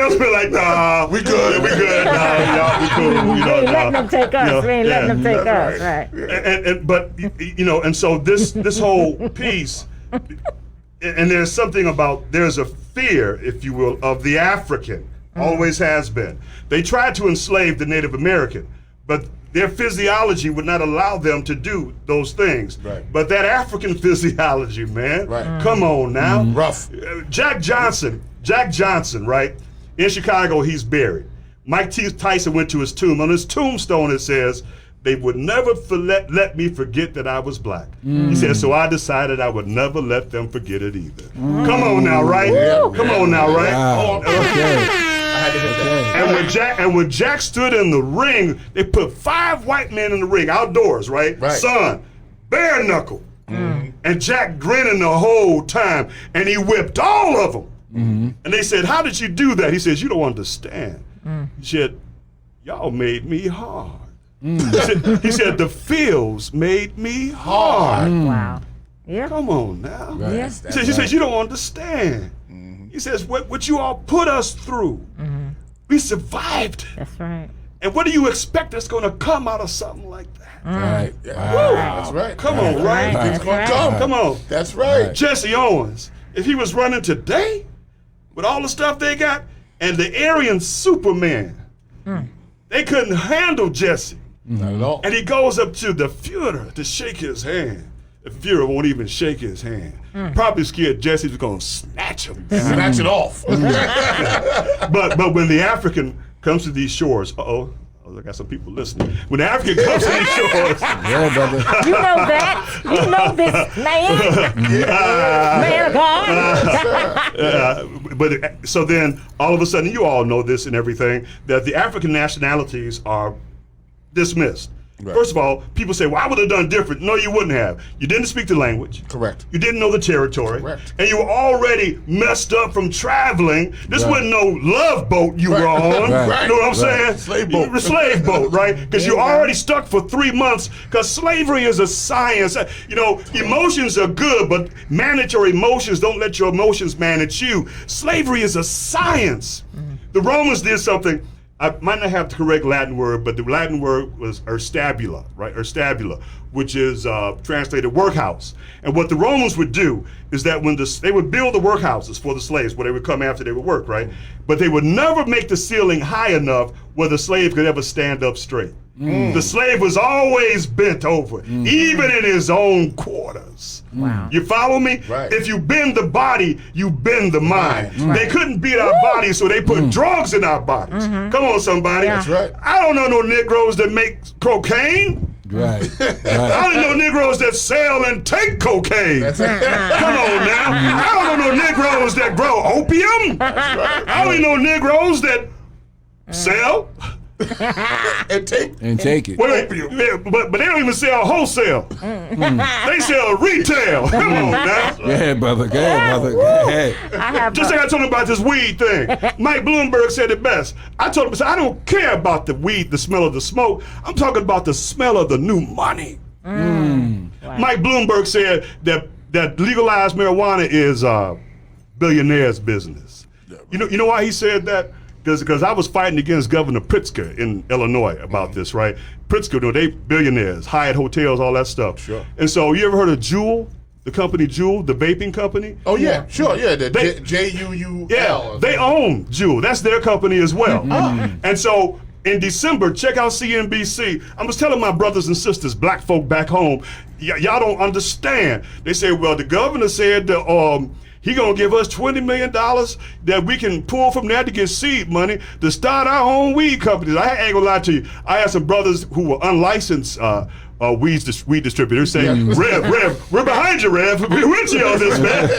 else been like, nah, we good, nah, y'all, we cool. We ain't letting them take us. We ain't letting them take us, right? And so this whole piece, and there's something about, there's a fear, if you will, of the African, always has been. They tried to enslave the Native American, but their physiology would not allow them to do those things. Right. But that African physiology, man, come on now. Rough. Jack Johnson, right? In Chicago, he's buried. Mike Tyson went to his tomb. On his tombstone, it says, they would never let me forget that I was black. He said, so I decided I would never let them forget it either. Come on now, right? Come on now, right? Wow. I had to hit that. And when Jack stood in the ring, they put 5 white men in the ring, outdoors, right? Right. Sun, bare knuckle. And And Jack grinning the whole time, and he whipped all of them. And they said, how did you do that? He says, you don't understand. He said, y'all made me hard. He said, the fields made me hard. Wow. Yeah. Come on now. Right. Yes. He says, you don't understand. He says, what you all put us through, we survived it. That's right. And what do you expect that's going to come out of something like that? Right. That's right. Come on, right? Right. It's gonna Right. come. Come on. That's right. Jesse Owens, if he was running today with all the stuff they got, and the Aryan Superman, they couldn't handle Jesse. Not at all. And he goes up to the Führer to shake his hand. The Führer won't even shake his hand. Probably scared Jesse was going to snatch him. Snatch it off. But when the African comes to these shores, I got some people listening. When the African comes to these shores, Yeah, brother. You know that. You know this man. Man of God. but so then all of a sudden, you all know this and everything, that the African nationalities are dismissed. Right. First of all, people say, well, I would have done different. No, you wouldn't have. You didn't speak the language. Correct. You didn't know the territory. Correct. And you were already messed up from traveling. This Right. wasn't no love boat you were on. Right. You know what I'm saying? Slave boat. The slave boat, right? Because you're already stuck for 3 months, because slavery is a science. You know, emotions are good, but manage your emotions. Don't let your emotions manage you. Slavery is a science. The Romans did something. I might not have the correct Latin word, but the Latin word was erstabula, right? Erstabula, which is translated workhouse. And what the Romans would do is that when they would build the workhouses for the slaves, where they would come after they would work, right? But they would never make the ceiling high enough where the slave could ever stand up straight. The slave was always bent over, even in his own quarters. Wow. You follow me? Right. If you bend the body, you bend the mind. Right. They couldn't beat our bodies, so they put drugs in our bodies. Come on, somebody. Yeah. That's right. I don't know no Negroes that make cocaine. Right. I only know Negroes that sell and take cocaine. That's right. Come on now. I don't know no Negroes that grow opium. I only know Negroes that sell. And take. And take it. Wait, yeah, but they don't even sell wholesale. They sell retail. Come on now. Go ahead, brother. Go ahead, brother. Go ahead. I have Just like I told him about this weed thing. Mike Bloomberg said it best. I told him, I said, I don't care about the weed, the smell of the smoke. I'm talking about the smell of the new money. Mike Bloomberg said that legalized marijuana is billionaires' business. You know why he said that? Because I was fighting against Governor Pritzker in Illinois about this, right? Pritzker, you know, they billionaires, Hyatt hotels, all that stuff. Sure. And so you ever heard of Juul, the company Juul, the vaping company? Oh yeah, sure, yeah. The They- Juul. Yeah, they own Juul. That's their company as well. And so in December, check out CNBC. I was telling my brothers and sisters, black folk back home, y'all don't understand. They say, well, the governor said that he gonna give us $20 million that we can pull from there to get seed money to start our own weed companies. I ain't gonna lie to you. I had some brothers who were unlicensed weed distributors saying, Rev, we're behind you, Rev. We're with you on this, man.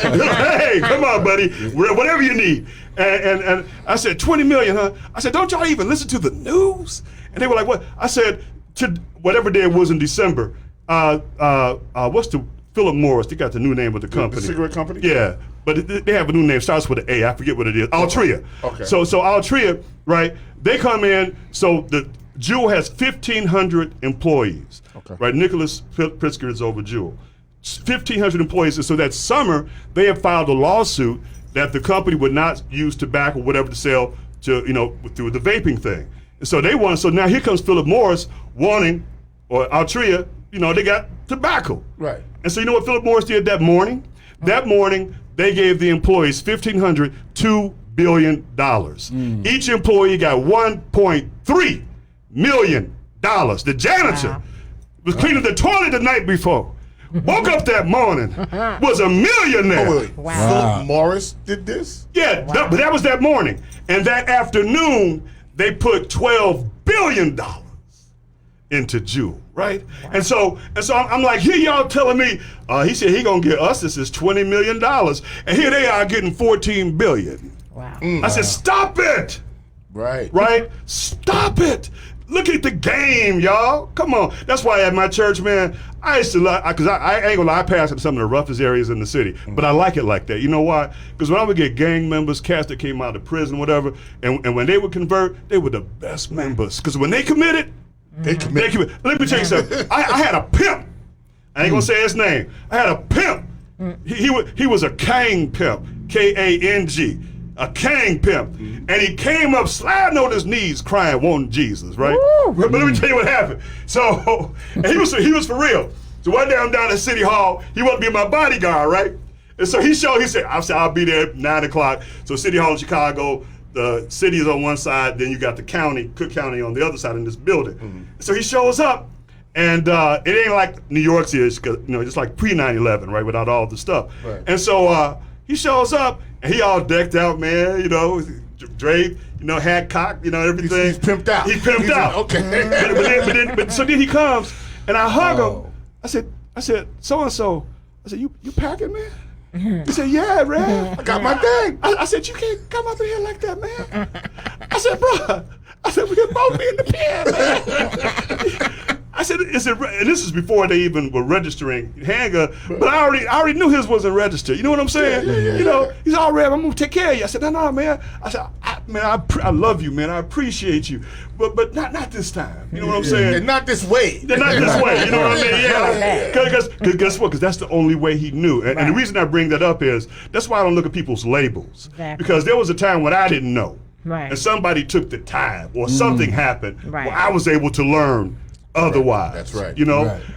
Hey, come on, buddy. Whatever you need. And I said, 20 million, huh? I said, don't y'all even listen to the news? And they were like, what? I said, to whatever day it was in December, what's the Philip Morris, they got the new name of the company. The cigarette company? Yeah, but they have a new name, starts with an A, I forget what it is. Altria. Okay. So Altria, right, they come in, so the Juul has 1,500 employees. Okay. Right, Nicholas Pritzker is over Juul. 1,500 employees, and so that summer, they have filed a lawsuit that the company would not use tobacco or whatever to sell to, through the vaping thing. And so they want, so now here comes Philip Morris wanting, or Altria, they got tobacco. Right. And so you know what Philip Morris did that morning? That morning, they gave the employees 1,500 $2 billion. Each employee got $1.3 million. The janitor was cleaning the toilet the night before. Woke up that morning, was a millionaire. Oh, wait. Wow. Philip Morris did this? Yeah, but that was that morning. And that afternoon, they put $12 billion into Juul, right? Wow. And so I'm like, here y'all telling me, he said he gonna get us, this is $20 million. And here they are getting $14 billion. Wow. I said, stop it. Right. Right? Stop it. Look at the game, y'all. Come on. That's why at my church, man, I used to like, because I ain't gonna lie, I pass in some of the roughest areas in the city, but I like it like that. You know why? Because when I would get gang members, cats that came out of prison, whatever, and when they would convert, they were the best members. Because when they committed, they committed. Let me tell you something. I had a pimp. I ain't gonna say his name. I had a pimp. He was a Kang pimp, K-A-N-G. A Kang pimp, and he came up sliding on his knees crying, wanting Jesus, right? But let me tell you what happened. So, and he was for real. So one day I'm down at City Hall, he wanted to be my bodyguard, right? And so he said, I'll be there at 9 o'clock. So City Hall in Chicago, the city is on one side, then you got the county, Cook County on the other side in this building. So he shows up, and it ain't like New York's is, just like pre 9/11, right, without all the stuff. Right. And so he shows up, and he all decked out, man, draped, hat cocked, everything. He's pimped out. He's pimped out. Okay. But so then he comes, and I hug him. I said, so-and-so. I said, you packing, man? He said, yeah, man. I got my thing. I said, you can't come up in here like that, man. I said, bro. I said, we can both be in the pen, man. I said, and this is before they even were registering handgun, but I already knew his wasn't registered. You know what I'm saying? Yeah. He's all right, I'm gonna take care of you. I said, no, man. I said, I love you, man. I appreciate you, but not this time. You know what I'm saying? And not this way. Not this way. You know what I mean? Yeah. Because guess what? Because that's the only way he knew. And the reason I bring that up is that's why I don't look at people's labels. Exactly. Because there was a time when I didn't know, and somebody took the time, or something happened, where I was able to learn. Otherwise, that's right.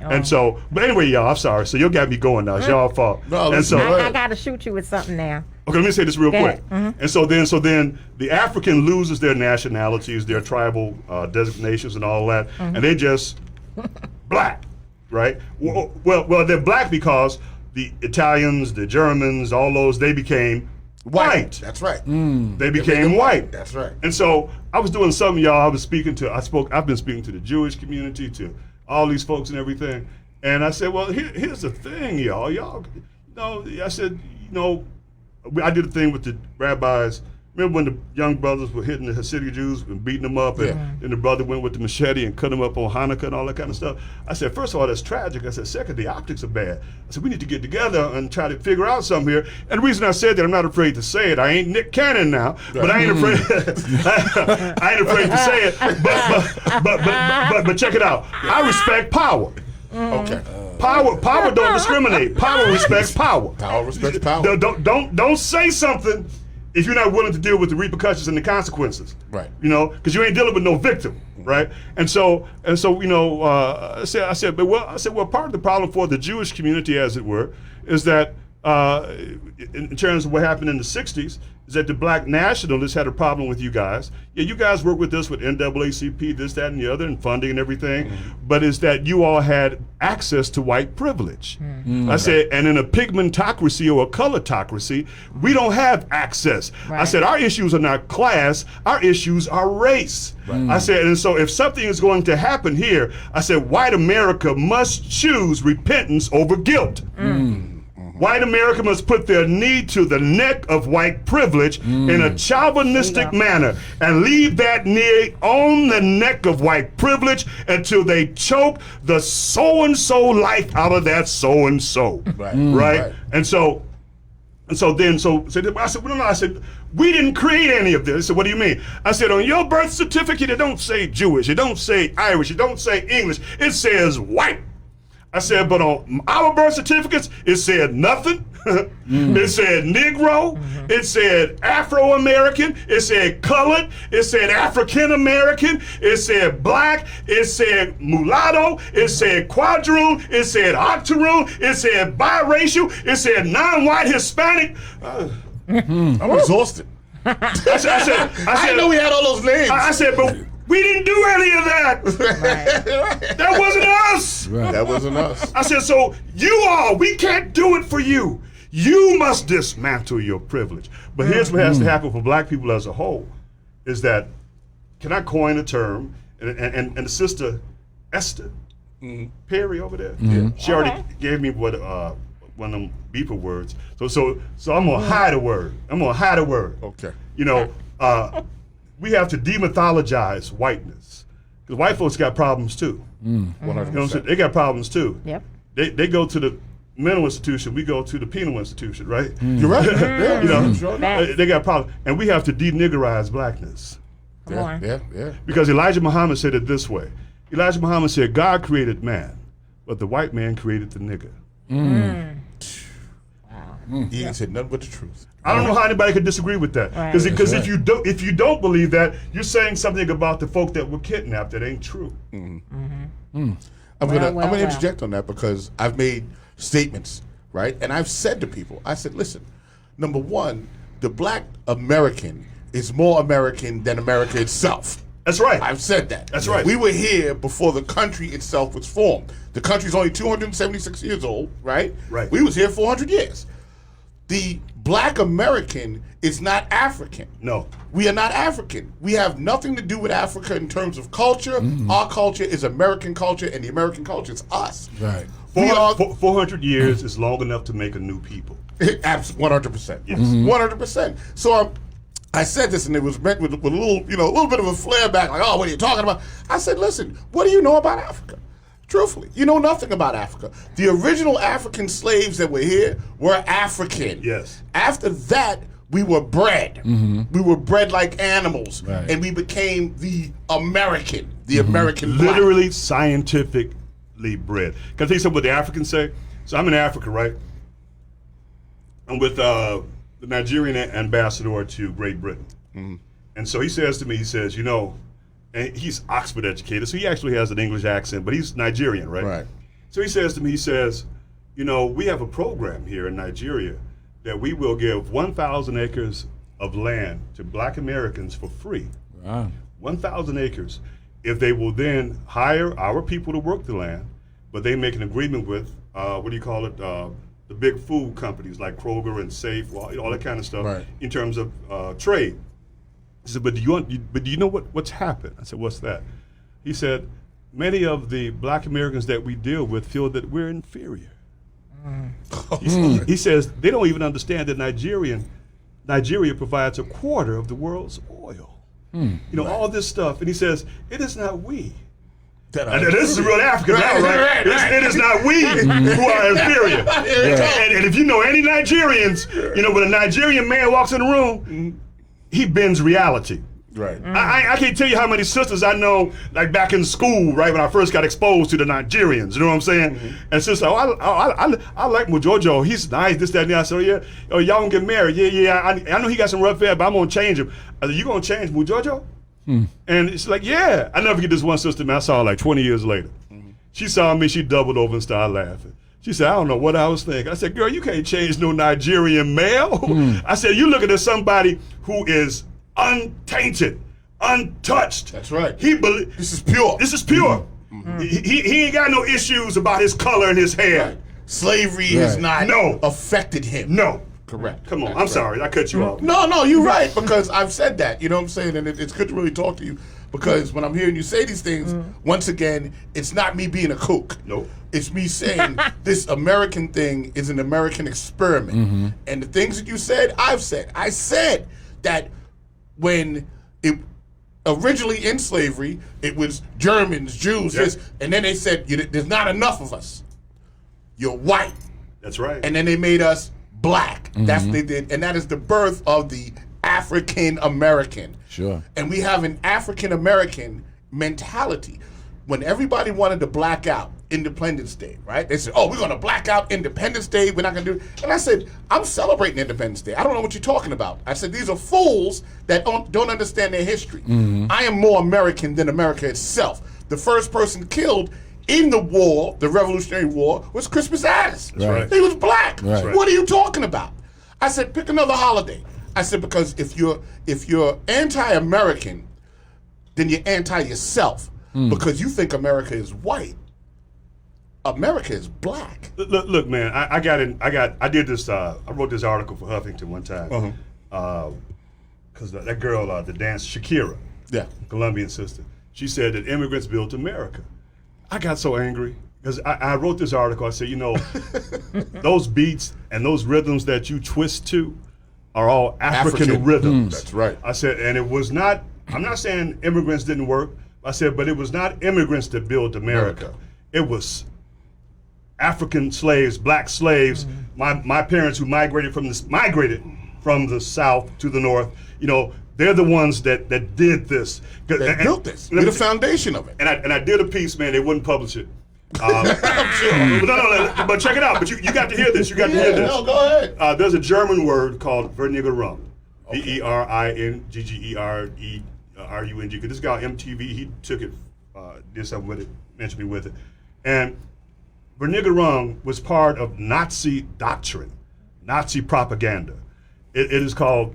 And so, but anyway, y'all, I'm sorry. So you got me going now. It's y'all fault. No, and so I got to shoot you with something now. Okay, let me say this real quick. And so then the African loses their nationalities, their tribal designations, and all that, and they just black, right? Well, they're black because the Italians, the Germans, all those, they became white. That's right. They became white. That's right. And so I was doing something, y'all. I've been speaking to the Jewish community, to all these folks and everything. And I said, well, here's the thing, y'all. I said, I did a thing with the rabbis. Remember when the young brothers were hitting the Hasidic Jews and beating them up, and then the brother went with the machete and cut them up on Hanukkah and all that kind of stuff? I said, first of all, that's tragic. I said, second, the optics are bad. I said, we need to get together and try to figure out something here. And the reason I said that, I'm not afraid to say it. I ain't Nick Cannon now, but I ain't afraid. I ain't afraid to say it. But check it out. I respect power. Okay. Power don't discriminate. Power respects power. Power respects power. Don't say something if you're not willing to deal with the repercussions and the consequences, right? Because you ain't dealing with no victim, right? And so, I said, part of the problem for the Jewish community, as it were, is that in terms of what happened in the '60s, is that the black nationalists had a problem with you guys. Yeah, you guys work with us with NAACP, this, that, and the other, and funding and everything. But it's that you all had access to white privilege. I said, and in a pigmentocracy or a colortocracy, we don't have access. I said, our issues are not class, our issues are race. I said, and so if something is going to happen here, I said, white America must choose repentance over guilt. White America must put their knee to the neck of white privilege in a chauvinistic manner and leave that knee on the neck of white privilege until they choke the so-and-so life out of that so-and-so. Right? And so I said, we didn't create any of this. I said, what do you mean? I said, on your birth certificate, it don't say Jewish, it don't say Irish, it don't say English, it says white. I said, but on our birth certificates, it said nothing. It said Negro. It said Afro-American. It said colored. It said African-American. It said black. It said mulatto. It said quadroon. It said octoroon. It said biracial. It said non-white Hispanic. I'm exhausted. I said, I didn't know we had all those names. I said, but we didn't do any of that. That wasn't us. That wasn't us. I said, so we can't do it for you. You must dismantle your privilege. But here's what has to happen for black people as a whole, is that, can I coin a term, and the sister Esther Perry over there, she already gave me one of them beeper words. So I'm gonna hide a word. Okay. We have to demythologize whiteness. Because white folks got problems too. 100%. You know what I'm saying? They got problems too. Yep. They go to the mental institution, we go to the penal institution, right? You're right. Yeah, You know, sure. they got problems. And we have to deniggerize blackness. Come on. Yeah. Because Elijah Muhammad said it this way. Elijah Muhammad said, God created man, but the white man created the nigger. He ain't said nothing but the truth. I don't know how anybody could disagree with that. Right. Because That's if you don't believe that, you're saying something about the folk that were kidnapped that ain't true. I'm gonna interject on that because I've made statements, right? And I've said to people, I said, listen, number one, the black American is more American than America itself. That's right. I've said that. That's right. We were here before the country itself was formed. The country's only 276 years old, right? Right. We was here 400 years. The black American is not African. No. We are not African. We have nothing to do with Africa in terms of culture. Our culture is American culture, and the American culture is us. Right. 400 years is long enough to make a new people. 100%. Yes. 100%. So I said this, and it was met with a little, a little bit of a flare back, like, oh, what are you talking about? I said, listen, what do you know about Africa? Truthfully, you know nothing about Africa. The original African slaves that were here were African. Yes. After that, we were bred. We were bred like animals, Right. and we became the American American black. Literally scientifically bred. Can I tell you something what the Africans say? So I'm in Africa, right? I'm with the Nigerian ambassador to Great Britain. And so he says to me, he says, and he's Oxford educated, so he actually has an English accent, but he's Nigerian, right? Right. So he says to me, he says, we have a program here in Nigeria that we will give 1,000 acres of land to black Americans for free. Wow. 1,000 acres. If they will then hire our people to work the land, but they make an agreement with, the big food companies like Kroger and Safe, all that kind of stuff, Right. in terms of trade. He said, but do you know what's happened? I said, what's that? He said, many of the black Americans that we deal with feel that we're inferior. He says they don't even understand that Nigeria provides a quarter of the world's oil. All this stuff. And he says, it is not we. And this is real African, right? It is not we who are inferior. And if you know any Nigerians, when a Nigerian man walks in the room, he bends reality. Right. I can't tell you how many sisters I know, like back in school, right, when I first got exposed to the Nigerians, you know what I'm saying? And sister, I like Mujojo, he's nice, this, that, and that. I said, y'all gonna get married? Yeah, I know he got some rough hair, but I'm gonna change him. I said, you gonna change Mujojo? And it's like, yeah. I never forget this one sister, man, I saw her like 20 years later. She saw me, she doubled over and started laughing. She said, I don't know what I was thinking. I said, girl, you can't change no Nigerian male. I said, you looking at somebody who is untainted, untouched. That's right. This is pure. This is pure. He ain't got no issues about his color and his hair. Right. Slavery has not No. affected him. No. Correct. Come on. That's I'm right. sorry. I cut you off. No, you're right, because I've said that, you know what I'm saying? And it's good to really talk to you, because when I'm hearing you say these things, once again, it's not me being a kook. Nope. It's me saying this American thing is an American experiment. And the things that you said, I've said. I said that when it originally in slavery, it was Germans, Jews, Yep. this, and then they said, there's not enough of us. You're white. That's right. And then they made us black. That's what they did. And that is the birth of the African American. Sure. And we have an African American mentality. When everybody wanted to black out Independence Day, right? They said, oh, we're going to black out Independence Day. We're not going to do it. And I said, I'm celebrating Independence Day. I don't know what you're talking about. I said, these are fools that don't understand their history. I am more American than America itself. The first person killed in the war, the Revolutionary War, was Crispus Attucks. Right. He was black. Right. What are you talking about? I said, pick another holiday. I said, because if you're anti-American, then you're anti-yourself. Because you think America is white. America is black. Look, man. I did this. I wrote this article for Huffington one time. Because that girl, the dance Shakira, Colombian sister, she said that immigrants built America. I got so angry because I wrote this article. I said, those beats and those rhythms that you twist to are all African rhythms. That's right. I said, and it was not. I'm not saying immigrants didn't work, I said, but it was not immigrants that built America. America. It was African slaves, black slaves. My parents who migrated from the south to the north. You know, they're the ones that did this. They built this. They're the foundation of it. And I did a piece, man. They wouldn't publish it. I'm sure. No, but check it out. But you got to hear this. You got to hear this. No, go ahead. There's a German word called Vernigerung. Veringgerung. Because this guy on MTV, he took it, did something with it, mentioned me with it. And Vernigerung was part of Nazi doctrine, Nazi propaganda. It is called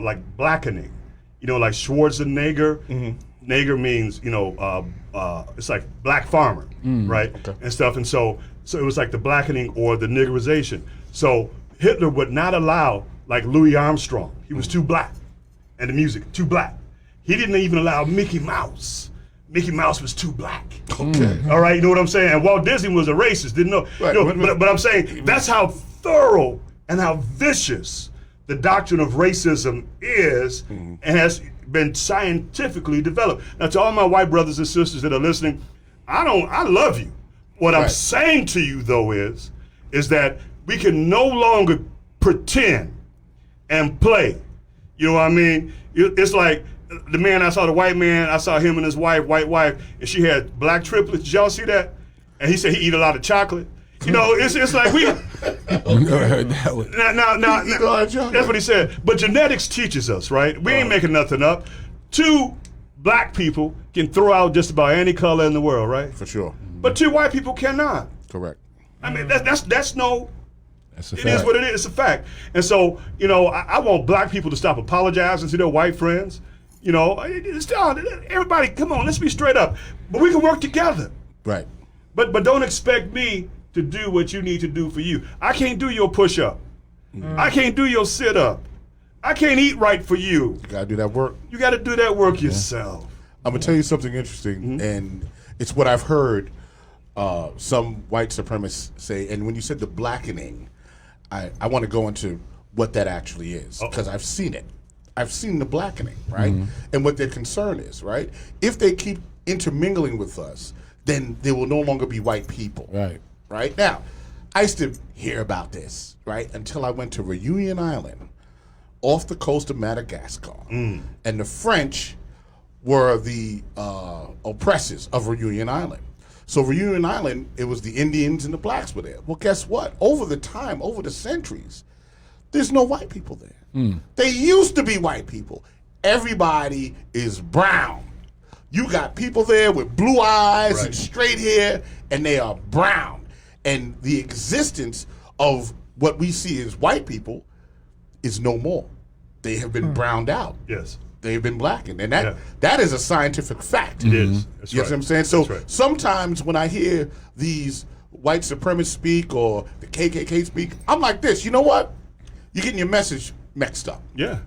like blackening. You know, like Schwarzenegger. Mm-hmm. Neger means, you know, it's like black farmer, right? Okay. And stuff. And so it was like the blackening or the niggerization. So Hitler would not allow, like Louis Armstrong. He was too black. And the music, too black. He didn't even allow Mickey Mouse. Mickey Mouse was too black. Okay. All right, you know what I'm saying? And Walt Disney was a racist, didn't know. Right. You know, but I'm saying that's how thorough and how vicious the doctrine of racism is and has been scientifically developed. Now, to all my white brothers and sisters that are listening, I love you. What I'm saying to you, though, is that we can no longer pretend and play. You know what I mean? It's like the man I saw, the white man, I saw him and his wife, white wife, and she had black triplets. Did y'all see that? And he said he eat a lot of chocolate. You know, it's like we. Never heard that one. Now, that's what he said. But genetics teaches us, right? We ain't making nothing up. 2 black people can throw out just about any color in the world, right? For sure. But 2 white people cannot. Correct. I mean, that's no. That's a It fact. is what it is. It's a fact. And so, you know, I want black people to stop apologizing to their white friends. You know, everybody, come on, let's be straight up. But we can work together. Right. But don't expect me to do what you need to do for you. I can't do your push-up. I can't do your sit-up. I can't eat right for you. You got to do that work. You got to do that work yourself. I'm going to tell you something interesting, and it's what I've heard some white supremacists say. And when you said the blackening, I want to go into what that actually is, because I've seen it. I've seen the blackening, right? And what their concern is, right? If they keep intermingling with us, then they will no longer be white people. Right. Right? Now, I used to hear about this, right, until I went to Reunion Island off the coast of Madagascar. And the French were the oppressors of Reunion Island. So Reunion Island, it was the Indians and the blacks were there. Well, guess what? Over the centuries, there's no white people there. They used to be white people. Everybody is brown. You got people there with blue eyes and straight hair, and they are brown. And the existence of what we see as white people is no more. They have been browned out. Yes. They've been blackened. And that is a scientific fact. It is. That's You know right. what I'm saying? So That's right. sometimes when I hear these white supremacists speak or the KKK speak, I'm like this. You know what? You're getting your message mixed up. Yeah.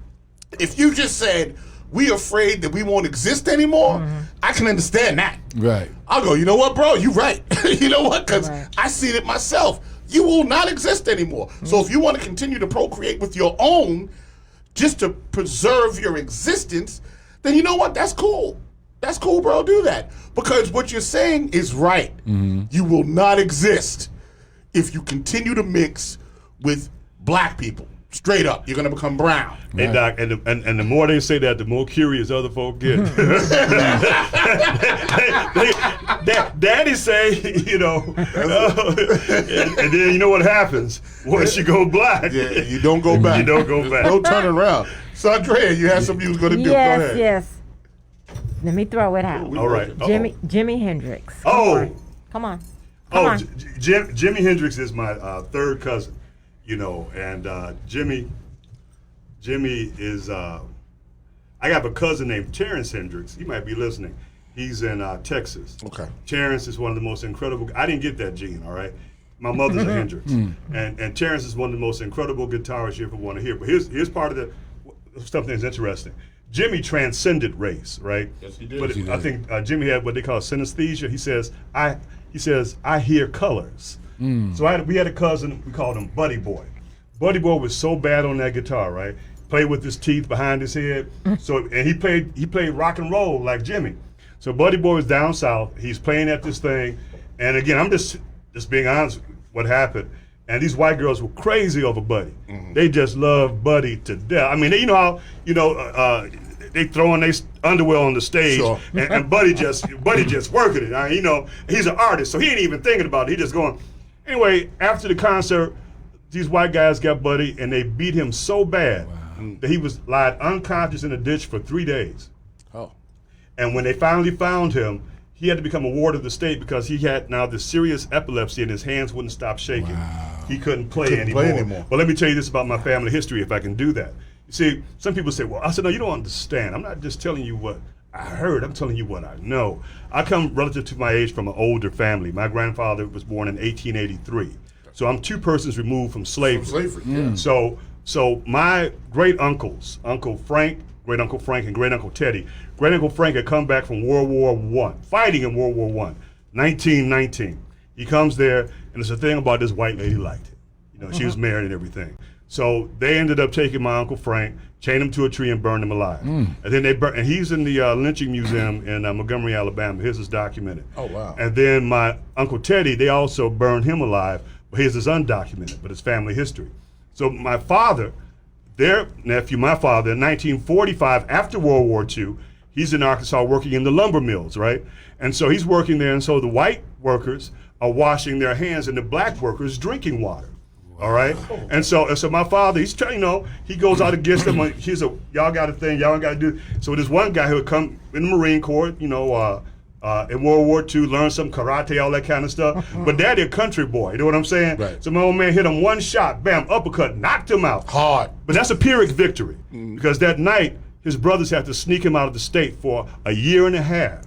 If you just said, we afraid that we won't exist anymore, I can understand that. Right. I'll go, you know what, bro? You're right. You know what? Because Right. I seen it myself. You will not exist anymore. So if you want to continue to procreate with your own just to preserve your existence, then you know what? That's cool. That's cool, bro. Do that. Because what you're saying is right. You will not exist if you continue to mix with black people. Straight up, you're gonna become brown. Hey, Doc, and the more they say that, the more curious other folk get. Daddy say, you know, and then you know what happens once you go black. Yeah, you don't go back. You don't go back. No turning around. Saundea, you had something you was gonna do. Go ahead. Yes. Let me throw it out. All right. Jimi Hendrix. Come on. Jimi Hendrix is my third cousin. You know, and Jimmy is, I got a cousin named Terrence Hendrix. He might be listening. He's in Texas. Okay. Terrence is one of the most incredible, I didn't get that gene, all right? My mother's a Hendrix. And Terrence is one of the most incredible guitarists you ever want to hear. But here's part of the stuff that's interesting. Jimmy transcended race, right? Yes, he did. But Yes, he I did. think Jimmy had what they call synesthesia. He says, I hear colors. So we had a cousin, we called him Buddy Boy. Buddy Boy was so bad on that guitar, right? played with his teeth behind his head. So and he played rock and roll like Jimmy. So Buddy Boy was down south. He's playing at this thing, and again, I'm just being honest with what happened. And these white girls were crazy over Buddy. They just loved Buddy to death. I mean, you know how they throwing their underwear on the stage, Sure. and Buddy just working it. I mean, you know, he's an artist, so he ain't even thinking about it. He just going. Anyway, after the concert, these white guys got Buddy, and they beat him so bad that he was lied unconscious in a ditch for 3 days. Oh. And when they finally found him, he had to become a ward of the state because he had now this serious epilepsy and his hands wouldn't stop shaking. He couldn't play anymore. But let me tell you this about my family history, if I can do that. You see, some people say, well, I said, no, you don't understand. I'm not just telling you what I heard. I'm telling you what I know. I come relative to my age from an older family. My grandfather was born in 1883. So I'm 2 persons removed from slavery. So my great uncles, Uncle Frank, great Uncle Frank, and great Uncle Teddy. Great Uncle Frank had come back from World War I, fighting in World War I, 1919. He comes there, and it's a thing about this white lady liked it. You know, she was married and everything. So they ended up taking my Uncle Frank, chained him to a tree, and burned him alive. And then and he's in the lynching museum in Montgomery, Alabama. His is documented. Oh, wow. And then my Uncle Teddy, they also burned him alive, but his is undocumented, but it's family history. So my father, their nephew, my father, in 1945, after World War II, he's in Arkansas working in the lumber mills, right? And so he's working there, and so the white workers are washing their hands, and the black workers drinking water. All right, and so my father, he's trying, you know, he goes out against them. Y'all got a thing, y'all got to do. So there's one guy who would come in the Marine Corps, you know, in World War II, learn some karate, all that kind of stuff. But daddy a country boy, you know what I'm saying? Right. So my old man hit him one shot, bam, uppercut, knocked him out. Hard. But that's a Pyrrhic victory because that night his brothers had to sneak him out of the state for a year and a half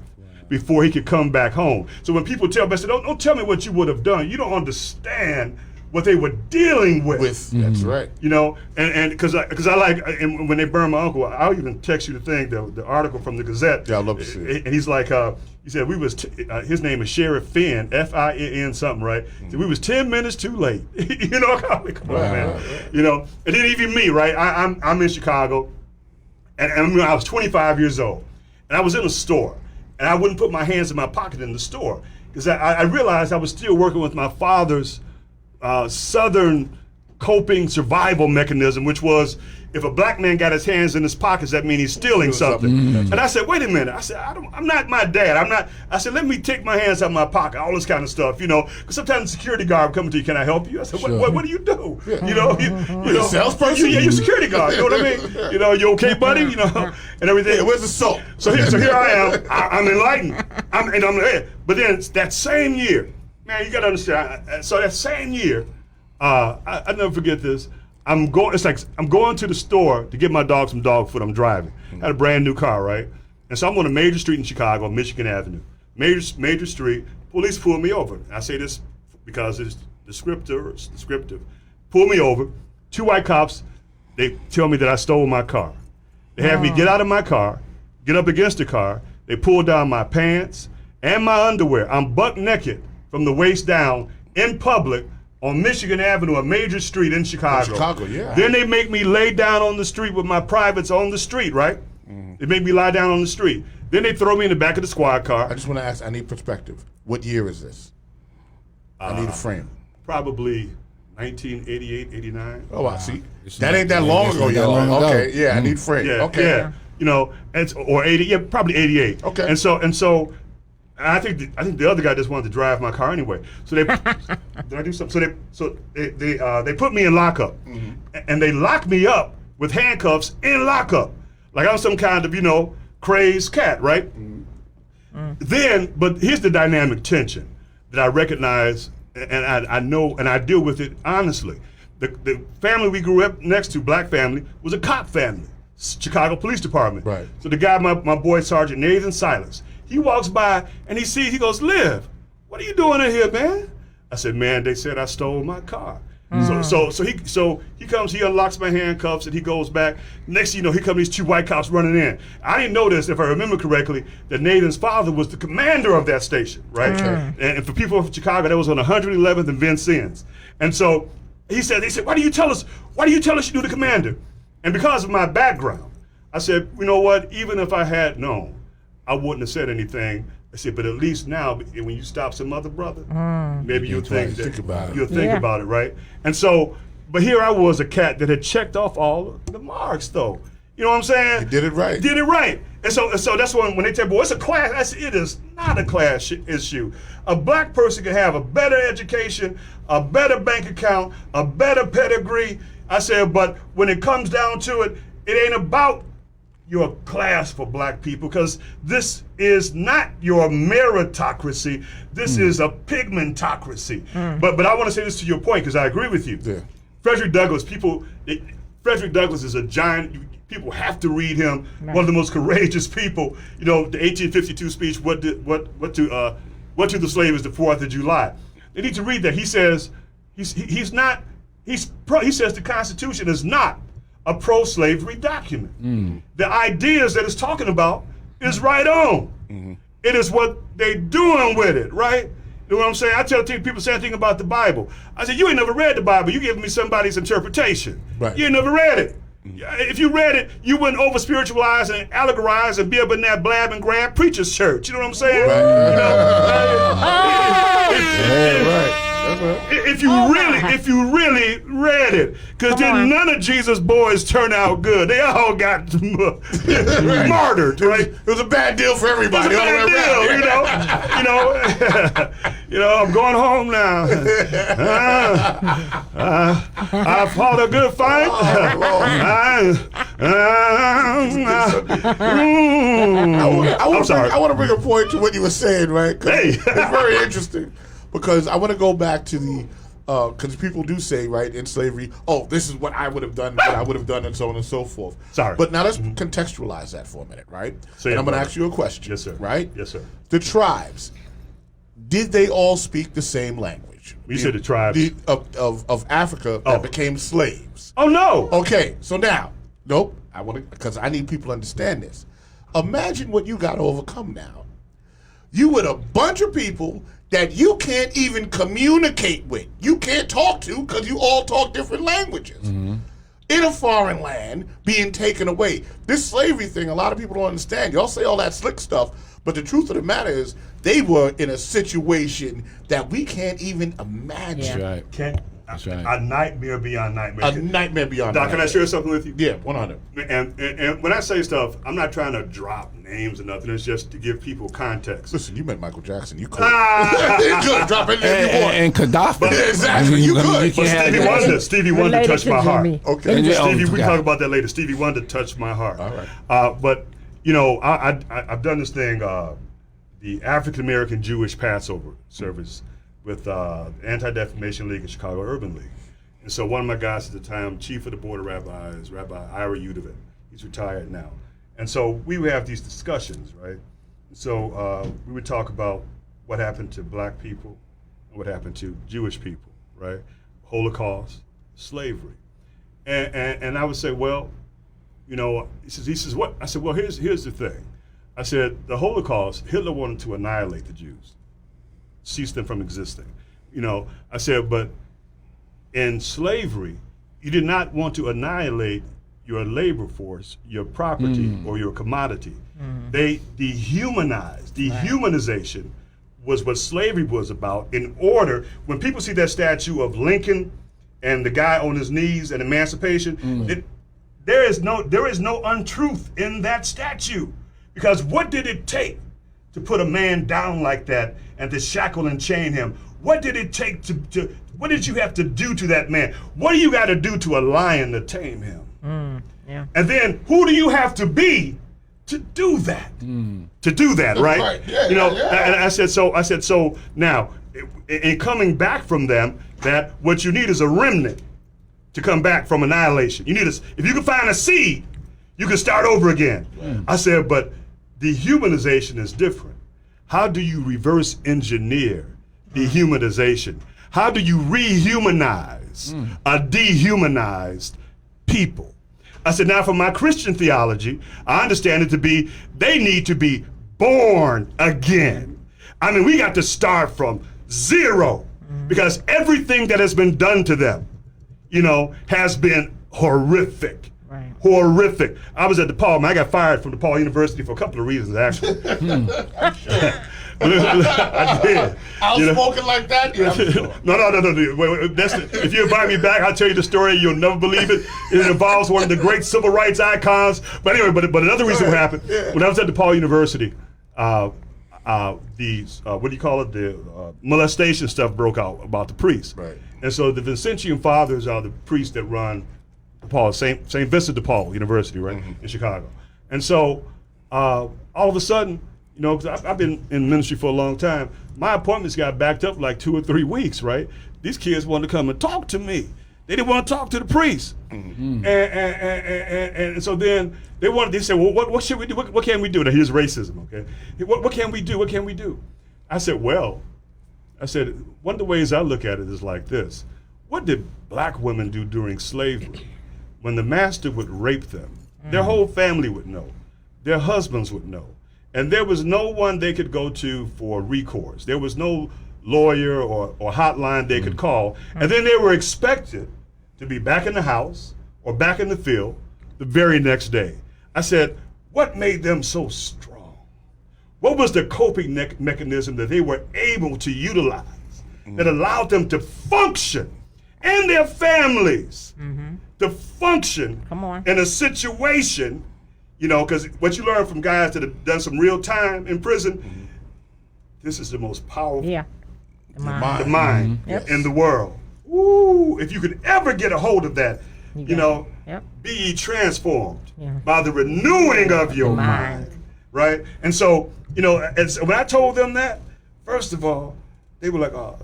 before he could come back home. So when people tell me, I say, don't tell me what you would have done. You don't understand what they were dealing with. That's right. You know, and because I like, and when they burned my uncle, I'll even text you the thing, the article from the Gazette. Yeah, I'd love to see it. And he's like, he said his name is Sheriff Finn, Fin something, right? So we was 10 minutes too late. You know, come on, man. Right. You know, and then even me, right? I'm in Chicago, and I was 25 years old, and I was in a store, and I wouldn't put my hands in my pocket in the store because I realized I was still working with my father's Southern coping survival mechanism, which was if a black man got his hands in his pockets, that means he's stealing something. And I said, wait a minute. I said, I'm not my dad. I said, let me take my hands out of my pocket, all this kind of stuff, you know. Because sometimes the security guard will come to you, can I help you? I said, what do you do? Yeah. You know, you know, salesperson? Yeah, you're a security guard, you know what I mean? You know, you okay, buddy? You know, and everything. Yeah, where's the soap? So here I am. I'm enlightened. But then that same year, man, you got to understand. So that same year, I never forget this. I'm going to the store to get my dog some dog food. I'm driving. I had a brand new car, right? And so I'm on a major street in Chicago, Michigan Avenue. Major street. Police pull me over. I say this because it's descriptive. Pull me over. 2 white cops. They tell me that I stole my car. They have me get out of my car, get up against the car. They pull down my pants and my underwear. I'm buck naked from the waist down in public on Michigan Avenue, a major street in Chicago. Yeah. Then they make me lay down on the street with my privates on the street, right? They make me lie down on the street. Then they throw me in the back of the squad car. I just want to ask, I need perspective. What year is this? I need a frame. Probably 1988, 89. Oh, I see. That ain't that long ago, y'all. Okay, yeah, I need frame. Yeah, okay. Yeah. You know, or 80, yeah, probably 88. Okay. And so I think the other guy just wanted to drive my car anyway. So they did I do something? So they put me in lockup, and they locked me up with handcuffs in lockup, like I'm some kind of, you know, crazed cat, right? Then, but here's the dynamic tension that I recognize, and I know, and I deal with it honestly. The family we grew up next to, black family, was a cop family, Chicago Police Department. Right. So the guy, my boy Sergeant Nathan Silas. He walks by and he goes, Liv, what are you doing in here, man? I said, man, they said I stole my car. So he comes, he unlocks my handcuffs and he goes back. Next thing you know, here come these 2 white cops running in. I didn't know this, if I remember correctly, that Nathan's father was the commander of that station, right? And for people from Chicago, that was on 111th and Vincennes. And so they said, why do you tell us you're the commander? And because of my background, I said, you know what? Even if I had known, I wouldn't have said anything. I said, but at least now, when you stop some other brother, maybe you'll think about it. You'll think about it, right? And so, but here I was, a cat that had checked off all the marks, though. You know what I'm saying? You did it right. Did it right. And so that's when they tell me, well, it's a class. It is not a class issue. A black person can have a better education, a better bank account, a better pedigree. I said, but when it comes down to it, it ain't about your class for black people, because this is not your meritocracy. This is a pigmentocracy. But I want to say this to your point, because I agree with you. Yeah. Frederick Douglass, Frederick Douglass is a giant. People have to read him. One of the most courageous people. You know, the 1852 speech. What to the slave is the 4th of July. They need to read that. He says he says the Constitution is not a pro-slavery document. The ideas that it's talking about is right on. It is what they doing with it, right? You know what I'm saying? I tell people the same thing about the Bible. I said, you ain't never read the Bible. You giving me somebody's interpretation. Right. You ain't never read it. If you read it, you wouldn't over-spiritualize and allegorize and be up in that blab and grab preacher's church. You know what I'm saying? Right. Right. If you really read it, because then none of Jesus' boys turn out good. They all got martyred, right? It was a bad deal for everybody. It was a bad deal, you know. I'm going home now. I fought a good fight. I'm sorry. I want to bring a point to what you were saying, right? Hey. It's very interesting, because I want to go back to the, because people do say, right, in slavery, oh, this is what I would have done, and so on and so forth. Sorry. But now let's contextualize that for a minute, right? Say and it, I'm going to brother. ask you a question. Yes, sir. Right? Yes, sir. The tribes, did they all speak the same language? You said the tribes. Of Africa that became slaves. Oh, no. Okay, so now, nope, I want to, because I need people to understand this. Imagine what you got to overcome now. You with a bunch of people that you can't even communicate with. You can't talk to, because you all talk different languages. In a foreign land, being taken away. This slavery thing, a lot of people don't understand. Y'all say all that slick stuff, but the truth of the matter is, they were in a situation that we can't even imagine. That's right. That's right. A nightmare beyond nightmare. A nightmare beyond Doc, nightmare. can I share something with you? Yeah, 100. And when I say stuff, I'm not trying to drop names or nothing. It's just to give people context. Listen, you met Michael Jackson. You could. You could drop it if you want. And Gaddafi. Exactly, you could. But Stevie Wonder touched my heart. Okay. Stevie, we talk about that later. Stevie Wonder touched my heart. All right. But, you know, I've done this thing, the African American Jewish Passover service with Anti-Defamation League and Chicago Urban League. And so one of my guys at the time, chief of the board of rabbis, Rabbi Ira Udovit, he's retired now. And so we would have these discussions, right? So we would talk about what happened to black people and what happened to Jewish people, right? Holocaust, slavery. And I would say, well, you know, he says, what? I said, well, here's the thing. I said, the Holocaust, Hitler wanted to annihilate the Jews, cease them from existing. You know, I said, but in slavery, you did not want to annihilate your labor force, your property, or your commodity. They dehumanized. Dehumanization was what slavery was about. In order, when people see that statue of Lincoln and the guy on his knees and emancipation, there is no untruth in that statue. Because what did it take to put a man down like that and to shackle and chain him? What did it take to what did you have to do to that man? What do you got to do to a lion to tame him? Yeah. And then who do you have to be to do that? To do that, right? Right. Yeah, you know, yeah. and I said so now, in coming back from them, that what you need is a remnant to come back from annihilation. You need if you can find a seed, you can start over again. I said, but dehumanization is different. How do you reverse engineer dehumanization? How do you rehumanize a dehumanized people? I said, now for my Christian theology, I understand it to be, they need to be born again. I mean, we got to start from zero because everything that has been done to them, you know, has been horrific. Right. horrific. I was at DePaul, man. I got fired from DePaul University for a couple of reasons, actually. I did. Outspoken like that? Yeah, I'm sure. No. Wait, if you invite me back, I'll tell you the story. You'll never believe it. It involves one of the great civil rights icons. But anyway, but another reason what happened, when I was at DePaul University, what do you call it? The molestation stuff broke out about the priests. Right. And so the Vincentian Fathers are the priests that run DePaul, St. Vincent de Paul University, right, in Chicago. And so all of a sudden, you know, because I've been in ministry for a long time, my appointments got backed up like 2 or 3 weeks, right? These kids wanted to come and talk to me. They didn't want to talk to the priest. And so then they said, well, what should we do? What can we do? Now, here's racism, okay? What can we do? What can we do? I said, one of the ways I look at it is like this. What did black women do during slavery? When the master would rape them, their whole family would know. Their husbands would know. And there was no one they could go to for recourse. There was no lawyer or hotline they could call. And then they were expected to be back in the house or back in the field the very next day. I said, what made them so strong? What was the coping mechanism that they were able to utilize that allowed them to function and their families to function in a situation, you know, because what you learn from guys that have done some real time in prison, this is the most powerful the mind in the world. Ooh, if you could ever get a hold of that, you know, be ye transformed by the renewing of your mind, right? And so, you know, when I told them that, first of all, they were like, oh,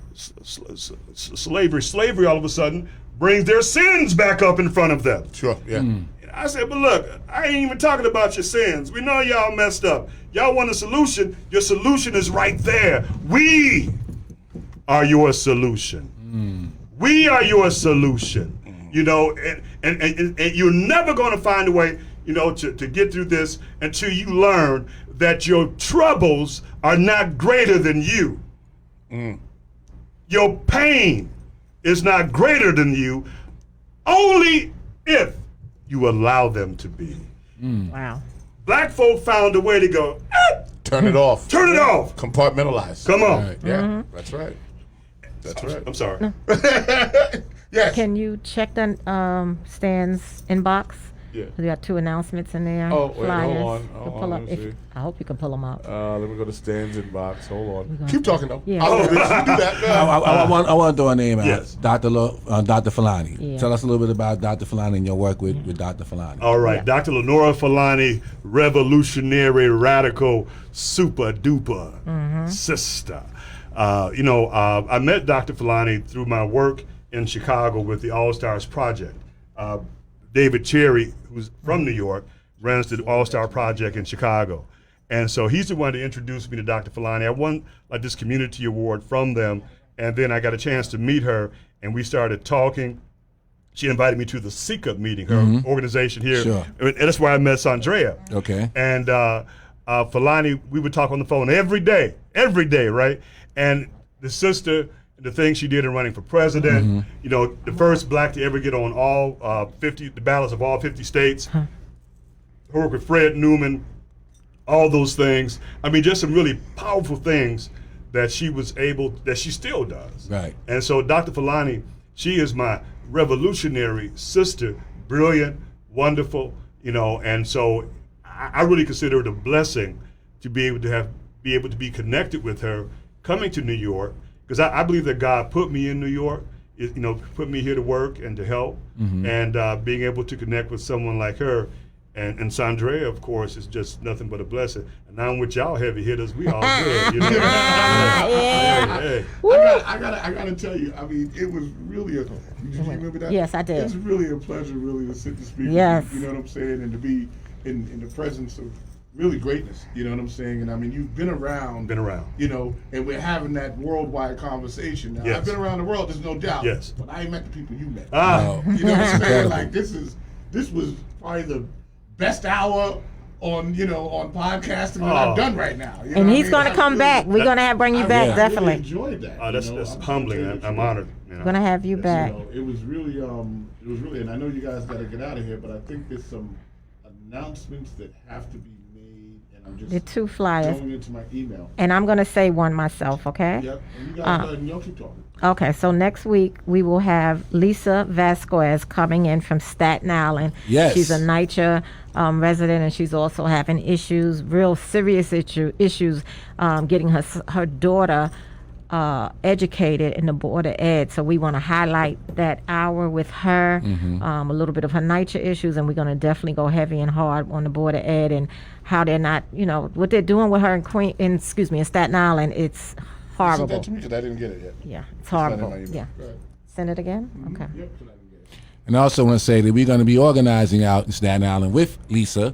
slavery all of a sudden brings their sins back up in front of them. Sure, yeah. And I said, but look, I ain't even talking about your sins. We know y'all messed up. Y'all want a solution. Your solution is right there. We are your solution. We are your solution. You know, and you're never going to find a way, you know, to get through this until you learn that your troubles are not greater than you. Your pain is not greater than you, only if you allow them to be. Wow. Black folk found a way to go, turn it off. Turn it off. Compartmentalize. Come on. Right. Yeah, that's right. That's right. I'm sorry. Yes. Can you check the Stan's inbox? Yeah. We got 2 announcements in there. Oh, wait, flyers. hold Pull on, up let me see. I hope you can pull them up. Let me go to Stan's inbox. Hold on. Keep talking though. Yeah. Oh, you do that. I want to throw a name out. Yes. Dr. Falani. Yeah. Tell us a little bit about Dr. Falani and your work with Dr. Falani. All right, Yeah. Dr. Lenora Falani, revolutionary, radical, super duper sister. You know, I met Dr. Falani through my work in Chicago with the All Stars Project. David Cherry, who's from New York, runs the All Star Project in Chicago. And so he's the one that introduced me to Dr. Falani. I won like this community award from them, and then I got a chance to meet her, and we started talking. She invited me to the SECA meeting, her organization here. Sure. And that's where I met Saundea. Okay. And Falani, we would talk on the phone every day, right? And the sister, the things she did in running for president, you know, the first black to ever get on all 50, the ballots of all 50 states, her work with Fred Newman, all those things. I mean, just some really powerful things that she was able, that she still does. Right. And so Dr. Falani, she is my revolutionary sister, brilliant, wonderful, you know, and so I really consider it a blessing to be able to be connected with her coming to New York, because I believe that God put me in New York, you know, put me here to work and to help, and being able to connect with someone like her, and Saundea, of course, is just nothing but a blessing. And now with y'all heavy hitters, we all good, you know. Hey. I gotta tell you, I mean, it was really did you remember that? Yes, I did. It's really a pleasure, really, to sit and speak Yes. with you, you know what I'm saying, and to be in the presence of really greatness, you know what I'm saying? And I mean, you've been around, Around. you know, and we're having that worldwide conversation. Now, Yes. I've been around the world, there's no doubt. Yes. But I ain't met the people you met. No. You know what I'm saying? Incredible. Like, this was probably the best hour on podcasting than I've done right now. You know And what he's I mean? going to come back. We're going to bring you back, definitely. I really enjoyed that. That's humbling. I'm honored. We're going to have you back. It was really, and I know you guys got to get out of here, but I think there's some announcements that have to be made, and I'm just The 2 flyers. going into my email. And I'm going to say one myself, okay? Yep, and you guys go ahead and y'all keep talking. Okay, so next week we will have Lisa Vasquez coming in from Staten Island. Yes. She's a NYCHA resident, and she's also having issues, real serious issues, getting her daughter educated in the Board of Ed. So we want to highlight that hour with her, a little bit of her NYCHA issues, and we're going to definitely go heavy and hard on the Board of Ed and how they're not, what they're doing with her in Staten Island. It's horrible. Send that to me because I didn't get it yet. Yeah, it's Send it in horrible. my email. Yeah. Go ahead. Send it again? Okay. Yep, so I didn't get it. And I also want to say that we're going to be organizing out in Staten Island with Lisa,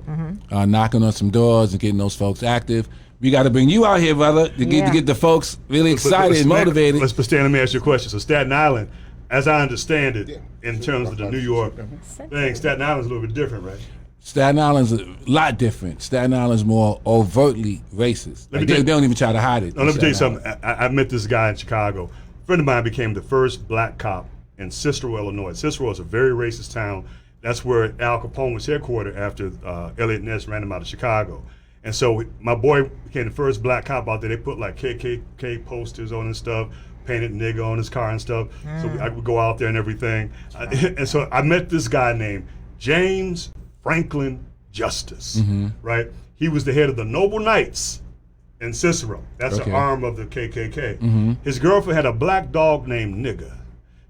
knocking on some doors and getting those folks active. We got to bring you out here, brother, to get the folks really excited and motivated. Stan, let me ask you a question. So Staten Island, as I understand it, in terms of the New York thing, Staten Island's a little bit different, right? Staten Island's a lot different. Staten Island's more overtly racist. Like, they don't even try to hide it. Let me tell you something. I met this guy in Chicago. A friend of mine became the first black cop in Cicero, Illinois. Cicero is a very racist town. That's where Al Capone was headquartered after Elliot Ness ran him out of Chicago. And so my boy became the first black cop out there. They put like KKK posters on and stuff, painted nigga on his car and stuff. So I would go out there and everything. And so I met this guy named James Franklin Justice, right? He was the head of the Noble Knights in Cicero. That's an arm of the KKK. His girlfriend had a black dog named Nigga.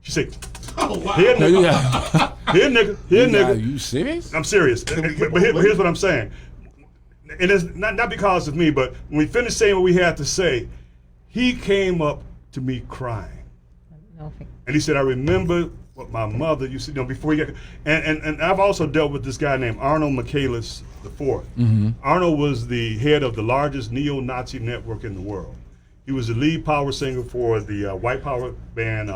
She said, Oh, wow. here nigga, here nigga, here nigga. Are you serious? I'm serious. But here's what I'm saying. And it's not because of me, but when we finished saying what we had to say, he came up to me crying. And he said, I remember what my mother used to do before he got. And I've also dealt with this guy named Arnold Michaelis IV. Arnold was the head of the largest neo-Nazi network in the world. He was the lead power singer for the white power band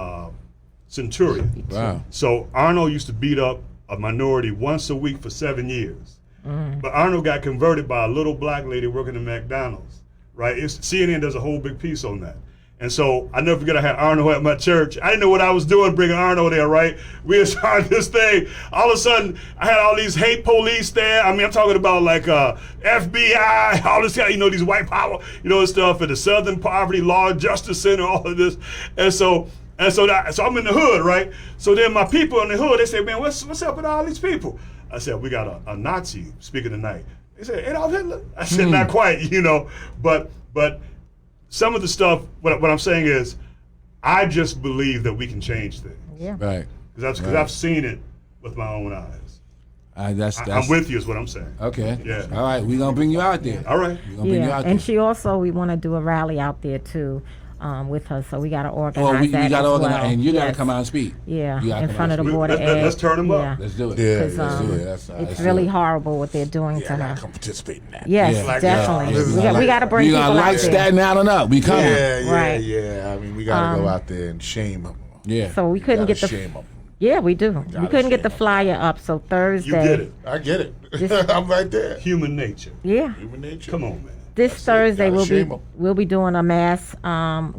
Centurion. Wow. So Arnold used to beat up a minority once a week for 7 years. But Arnold got converted by a little black lady working at McDonald's, right? CNN does a whole big piece on that. And so I never forget I had Arnold at my church. I didn't know what I was doing bringing Arnold there, right? We had started this thing. All of a sudden, I had all these hate police there. I mean, I'm talking about like FBI, all this kind of, these white power, stuff at the Southern Poverty Law and Justice Center, all of this. So I'm in the hood, right? So then my people in the hood, they say, man, what's up with all these people? I said, we got a Nazi speaking tonight. They said, Adolf Hitler? I said, not quite, but some of the stuff, what I'm saying is, I just believe that we can change things. Yeah. Right. Because I've seen it with my own eyes. That's I'm with you is what I'm saying. Okay. Yeah. All right, we're going to bring you out there. All right. We're going to bring you out And there. she also, we want to do a rally out there too. With her, so we got to organize Oh, we that got to as organize, well. and you got to Yes. come out and speak. Yeah, You gotta in come front out of the and Board of Ed. Let's turn them up. Yeah. Let's do it. Yeah, Because let's do it. Let's it's do really it. horrible what they're doing to I her. come participate in that. Yes, Yeah. Like, definitely. this is We like- got to bring We're people going to out light there. Staten Island up. We coming. Right. Yeah. I mean, we got to go out there and shame them. Yeah. So we couldn't get the. shame them. Yeah, we do. We couldn't get the shame 'em. flyer up, so Thursday. You get it. I get it. I'm right there. Human nature. Yeah. Human nature. Come on, man. This Thursday Gotta shame 'em. we'll be doing a mass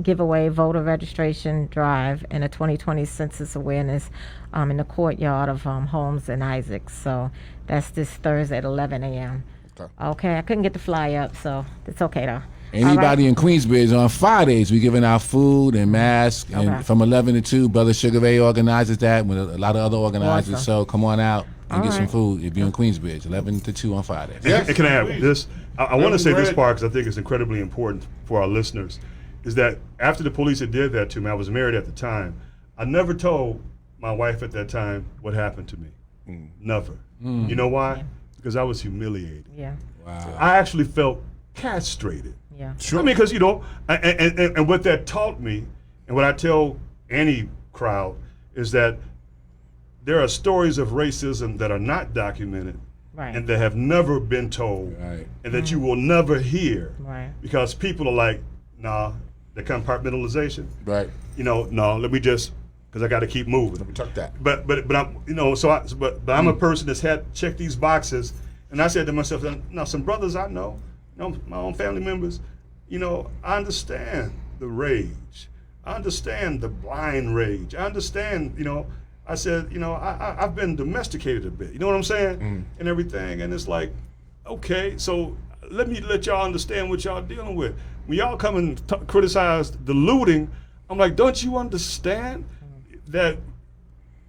giveaway voter registration drive and a 2020 census awareness in the courtyard of Holmes and Isaacs. So that's this Thursday at 11 a.m. Okay, I couldn't get the flyer up, so it's okay though. Anybody in Queensbridge on Fridays, we giving out food and masks, and Okay. from 11 to 2, Brother Sugar Ray organizes that with a lot of other organizers. Awesome. So come on out and get some right. food if you're in Queensbridge, 11 to 2 on Fridays. Yes, And can I add please. this? I want to say this Bread. part because I think it's incredibly important for our listeners, is that after the police had did that to me, I was married at the time, I never told my wife at that time what happened to me. Never. You know why? Because I was humiliated. Yeah. Wow. I actually felt castrated. Yeah. Sure. I mean, because, and what that taught me, and what I tell any crowd, is that there are stories of racism that are not documented Right. and that have never been told, Right. and that you will never hear, Right. because people are like, nah, the compartmentalization. Right. No, let me just, because I got to keep moving. We took that. But I'm, but I'm a person that's had checked these boxes, And I said to myself, now some brothers I know, my own family members, I understand the rage. I understand the blind rage. I understand, I said, I've been domesticated a bit. You know what I'm saying? And everything. And it's like, okay, so let me let y'all understand what y'all dealing with. When y'all come and criticize the looting, I'm like, don't you understand that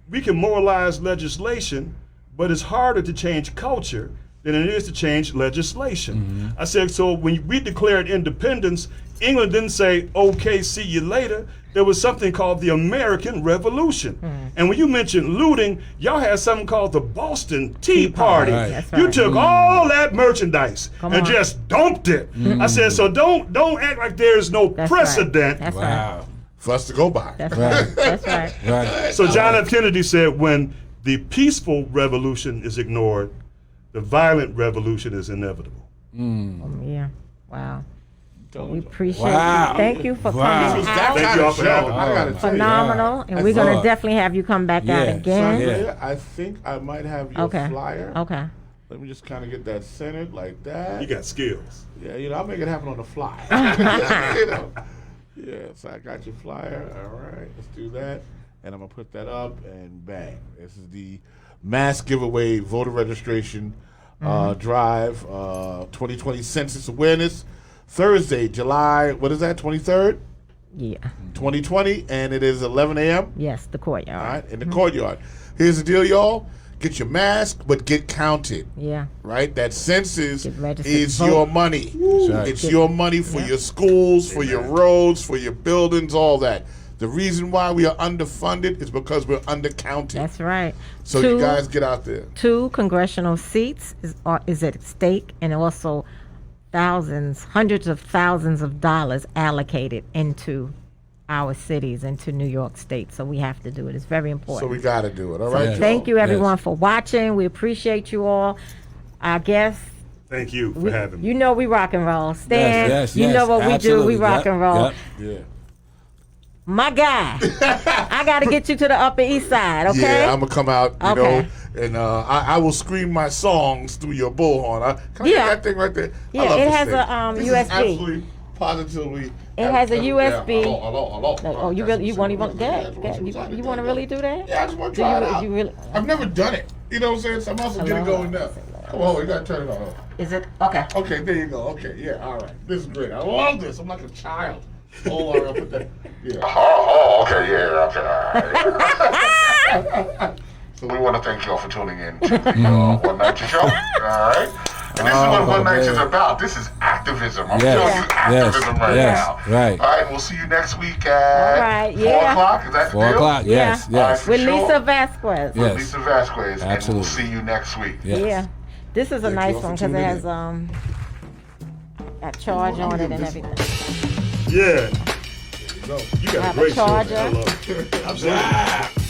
we can moralize legislation, but it's harder to change culture than it is to change legislation. I said, so when we declared independence, England didn't say, okay, see you later. There was something called the American Revolution. And when you mentioned looting, y'all had something called the Boston Tea Party. Right. You took all that merchandise and just dumped it. I said, so don't act like there's no precedent. That's Wow. right. For us to go by. That's Right. right. That's right. Right. So John F. Kennedy said, when the peaceful revolution is ignored, the violent revolution is inevitable. Yeah. Wow. We appreciate Wow. you. Thank you for Wow. coming That out. Thank kind you all of for show, having me. I gotta tell you. Phenomenal. And we're going to definitely have you come back out Yeah. again. Sandra, I think I might have your Okay. flyer. Okay. Let me just kind of get that centered like that. You got skills. Yeah, I'll make it happen on the fly. Yeah, so I got your flyer. All right, let's do that. And I'm going to put that up and bang. This is the mass giveaway voter registration drive, 2020 Census Awareness, Thursday, July, 23rd, Yeah. 2020, and it is 11 a.m. Yes, the courtyard. All right, in the courtyard. Here's the deal, y'all. Get your mask, but get counted. Yeah. Right? That census Get registered is to vote. your money. right. It's your money for your schools, for your roads, for your buildings, all that. The reason why we are underfunded is because we're undercounted. That's right. So you guys get out there. 2 congressional seats is at stake, and also hundreds of thousands of dollars allocated into our cities, into New York State. So we have to do it. It's very So important. we got to do it. All right, Yeah. y'all? Thank you, everyone, Yes. for watching. We appreciate you all. Our guests, Thank you for having me. you know we rock and roll. Stan, Yes, you know what we do. absolutely. We rock Yep, and roll. yep. Yeah. My guy, I got to get you to the Upper East Side, okay? Yeah, I'm going to come out, you Okay. know, and I will scream my songs through your bullhorn. Can I Yeah. get that thing right there? Yeah, I love it this has thing. a, This is USB. absolutely, positively. It has a USB. Yeah, hello. Oh, you really, you want to even get? You want to really do that? Yeah, I just want to Do try you- it out. you really- I've never done it. You know what I'm saying? So I'm also getting Hello. going now. Come on, you got to turn it on. Is it okay? Okay, there you go. Okay, yeah, all right. This is great. I love this. I'm like a child. Hold on, I'll put that. Yeah. Okay, yeah, okay. So we want to thank y'all for tuning in to the One Night Show. All right. And this is what One Night is about. This is activism. I'm Yes, showing you activism right yes, now. right. All right, we'll see you next week at All right, 4 yeah. o'clock. Is that the 4 deal? o'clock. Yes, Yeah. yes. With Sure. Lisa Vasquez. Yes. Lisa Vasquez. And Absolutely. we'll see you next week. Yes. Yeah. This is a Thank nice you all for one because it tuning has in. a charge Well, I'm on it and gonna everything. Yeah. No. You got Have a a great show. man. charger. I love it. Absolutely.